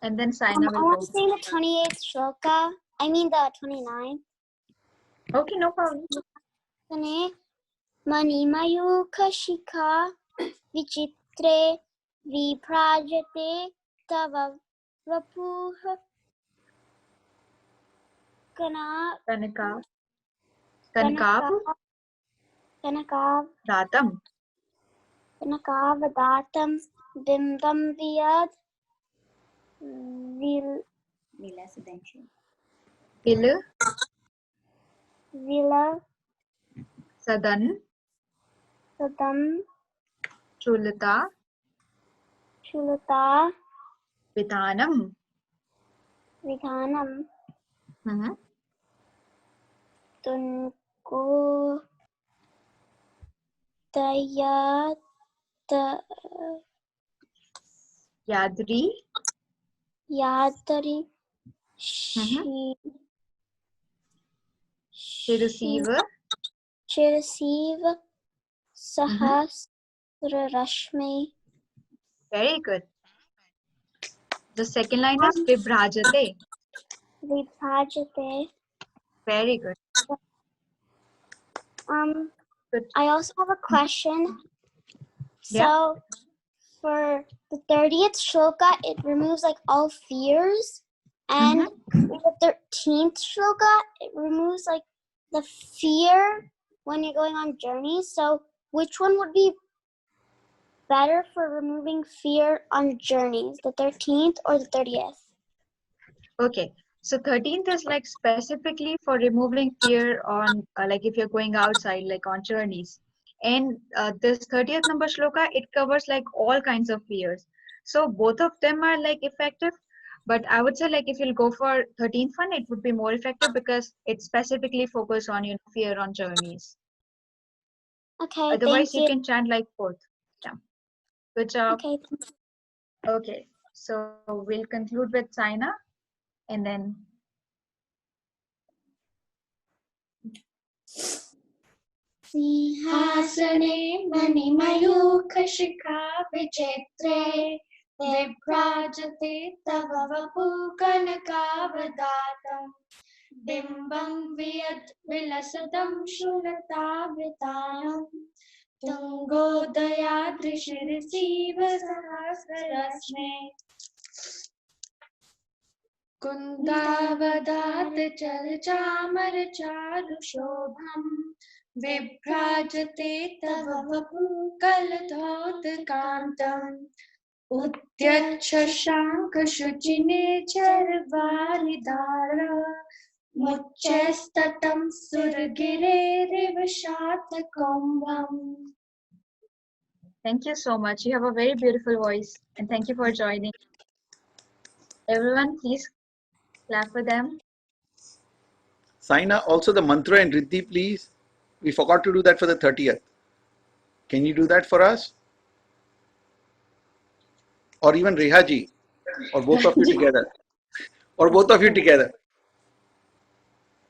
And then Saina I will want go. to sing the 28th shloka. I mean the 29th. Okay, no problem. Manimayukashika vichitre viprajate tava vapuh kana Kanaka. Kanakav. Ratam. kanakavadatam bimbam viyad Ilu. vila Sadan. sadam Chulata. chulata Vidhanam. vidhanam Mm-hmm. tunko dayat Yadri. yadari Mm-hmm. shi Shirasiva. Chirasiva Sahasrarashmi. Very good. The second line is Vibhrajate. Vibhajate. Very good. Good. I also have a question. Yeah. So for the 30th shloka, it removes like all fears. And the 13th shloka, it removes like the fear when you're going on journeys. So which one would be better for removing fear on journeys, the 13th or the 30th? Okay. So 13th is like specifically for removing fear on like if you're going outside, like on journeys. And this 30th number shloka, it covers like all kinds of fears. So both of them are like effective. But I would say like if you'll go for 13th one, it would be more effective because it's specifically focused on fear on journeys. Okay, Otherwise, thank you can chant like both. Yeah. Good job. Okay. Okay. So we'll conclude with Saina and then Sinhasane मणिमयूखशिखा विचित्रे विभ्राजते तव वपुः कनकावदातं बिम्बं विलसतं शूलतावृतानं तुङ्गोदयाद्रिशिरसीव सहस्ररश्मे कुन्दावदात् चलचामरचारुशोभम् विभ्राजते तव वपुः कलधौतकान्तम् उद्यच्छशाङ्कशुचिने चरवारिदार मुच्चैस्ततं सुरगिरेरिव शातकौम्भम्. Thank you so much. You have a very beautiful voice, and thank you for joining. Everyone, please clap for them. Saina, also the mantra and Riddhi, please. We forgot to do that for the 30th. Can you do that for us? Or even Rehaji, or both of you together. Or both of you together.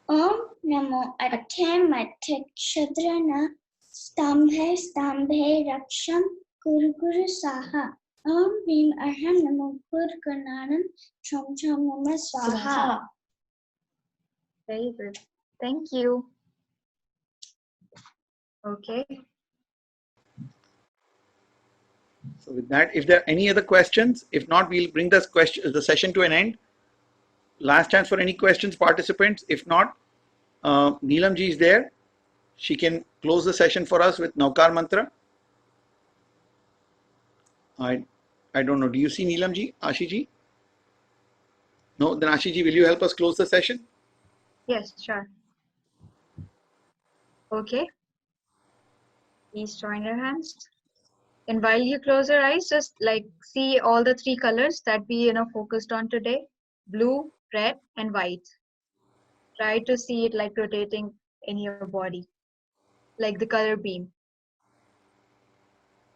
Om Namo Atmatikshadrana Stambhe Stambhe Raksham Guru Guru Saha. Om Bhim Arham Namo Gurgananam Chom Chom Nama Swaha. Very good. Thank you. Okay. So with that, if there are any other questions, if not, we'll bring the session to an end. Last chance for any questions, participants. If not, Neelam ji is there. She can close the session for us with Naukar Mantra. I don't know. Do you see Neelam ji? Ashi ji? No? Then Ashi ji, will you help us close the session? Yes, sure. Okay. Please join your hands. And while you close your eyes, just like see all the three colors that we focused on today: blue, red, and white. Try to see it like rotating in your body, like the color beam.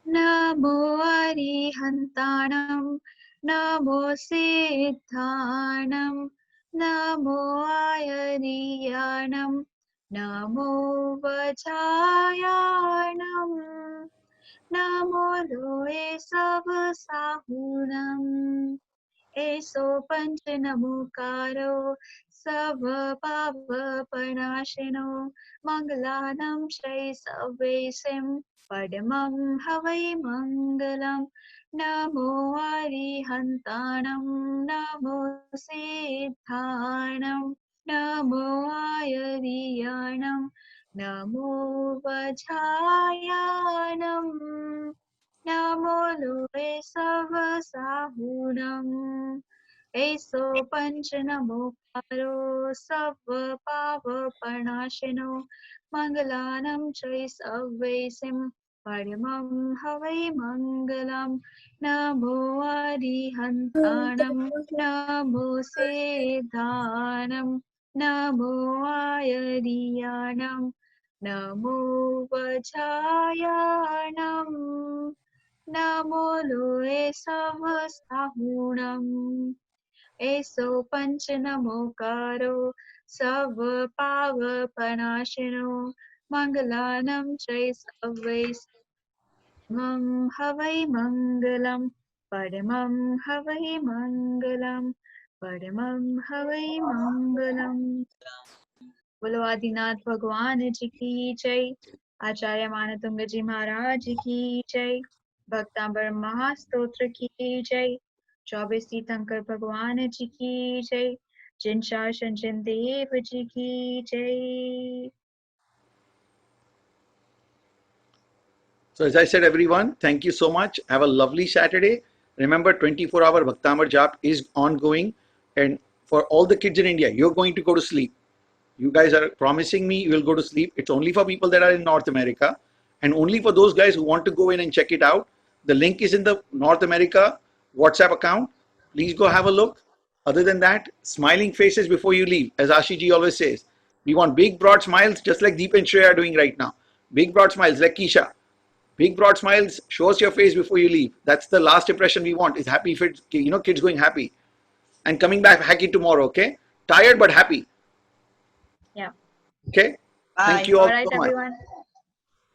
Namo Arihantanam, Namo Siddhanam, Namo Ayariyanam, Namo Vajayanam, Namo Loe Savasahunam, Eso Panchanamukaro, Sava Pava Panashino, Mangalanam Shri Savesim, Padamam Havai Mangalam, Namo Arihantanam, Namo Siddhanam, Namo Ayariyanam, Namo Vajayanam, Namo Loe Savasahunam, Eso Panchanamukaro, Sava Pava Panashino, Mangalanam Chai Savesim, Paramam Havai Mangalam, Namo Arihantanam, Namo Siddhanam, Namo Ayariyanam, Namo Vajayanam, Namo Loe Savasahunam, Eso Panchanamokaro, Sava Pava Panashino, Mangalanam Chai Savais, Mam Havai Mangalam, Padamam Havai Mangalam, Padamam Havai Mangalam. बोलो आदिनाथ भगवान जी की जय, आचार्य मानतुंग जी महाराज की जय, भक्तांबर महास्तोत्र की जय, 24 तीर्थंकर भगवान जी की जय, जिन शासन जिन देव जी की जय. So as I said, everyone, thank you so much. Have a lovely Saturday. Remember, 24-hour Bhaktamar Jap is ongoing. And for all the kids in India, you're going to go to sleep. You guys are promising me you will go to sleep. It's only for people that are in North America. And only for those guys who want to go in and check it out. The link is in the North America WhatsApp account. Please go have a look. Other than that, smiling faces before you leave. As Ashi ji always says, we want big broad smiles just like Deep and Shreya are doing right now. Big broad smiles like Keisha. Big broad smiles, show us your face before you leave. That's the last impression we want, is happy, fit, kids going happy. And coming back happy tomorrow, okay? Tired but happy. Yeah. Okay? Bye. Thank you all Alright, so much. everyone.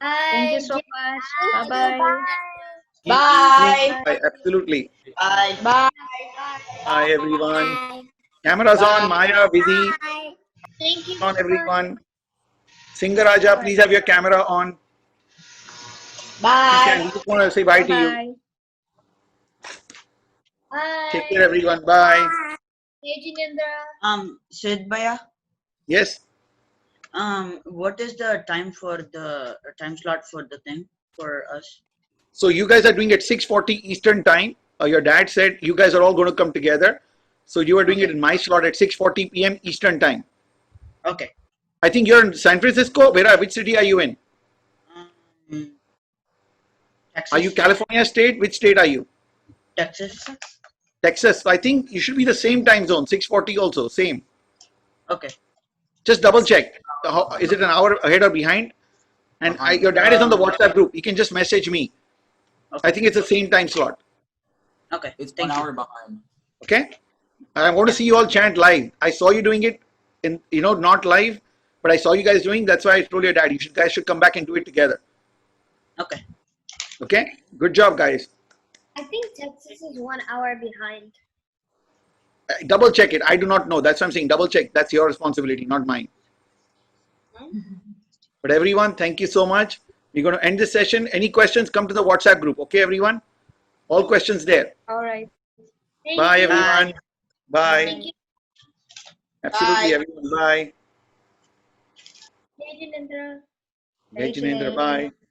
Thank you so much. Bye-bye. Bye. Bye. Absolutely. Bye. Bye. Bye, everyone. Bye. Cameras Bye. on, Maya, Vidhi. Bye. Thank you. On, everyone. Singaraja, please have your camera on. Bye. We just want to say bye to you. Bye-bye. Bye. Take care, everyone. Bye. Hey, Jinendra. Sid Bhaiya, Yes. what is the time slot for the thing for us? So you guys are doing it 6:40 Eastern time. Your dad said you guys are all going to come together. So you are doing it in my slot at 6:40 p.m. Eastern time. Okay. I think you're in San Francisco. Which city are you in? Texas. Are you California state? Which state are you? Texas. Texas. So I think you should be the same time zone, 6:40 also, same. Okay. Just double check. Is it an hour ahead or behind? And your dad is on the WhatsApp group. He can just message me. Okay. I think it's the same time slot. Okay. It's Thank 1 you. hour behind. Okay. I want to see you all chant live. I saw you doing it in, not live, but I saw you guys doing. That's why I told your dad, guys should come back and do it together. Okay. Okay. Good job, guys. I think Texas is 1 hour behind. Double check it. I do not know. That's what I'm saying. Double check. That's your responsibility, not mine. But everyone, thank you so much. We're going to end this session. Any questions, come to the WhatsApp group. Okay, everyone? All questions there. All right. Bye, everyone. Bye. Thank you. Absolutely, Bye. everyone. Bye. Jai Jinendra. Jai Jinendra. Bye.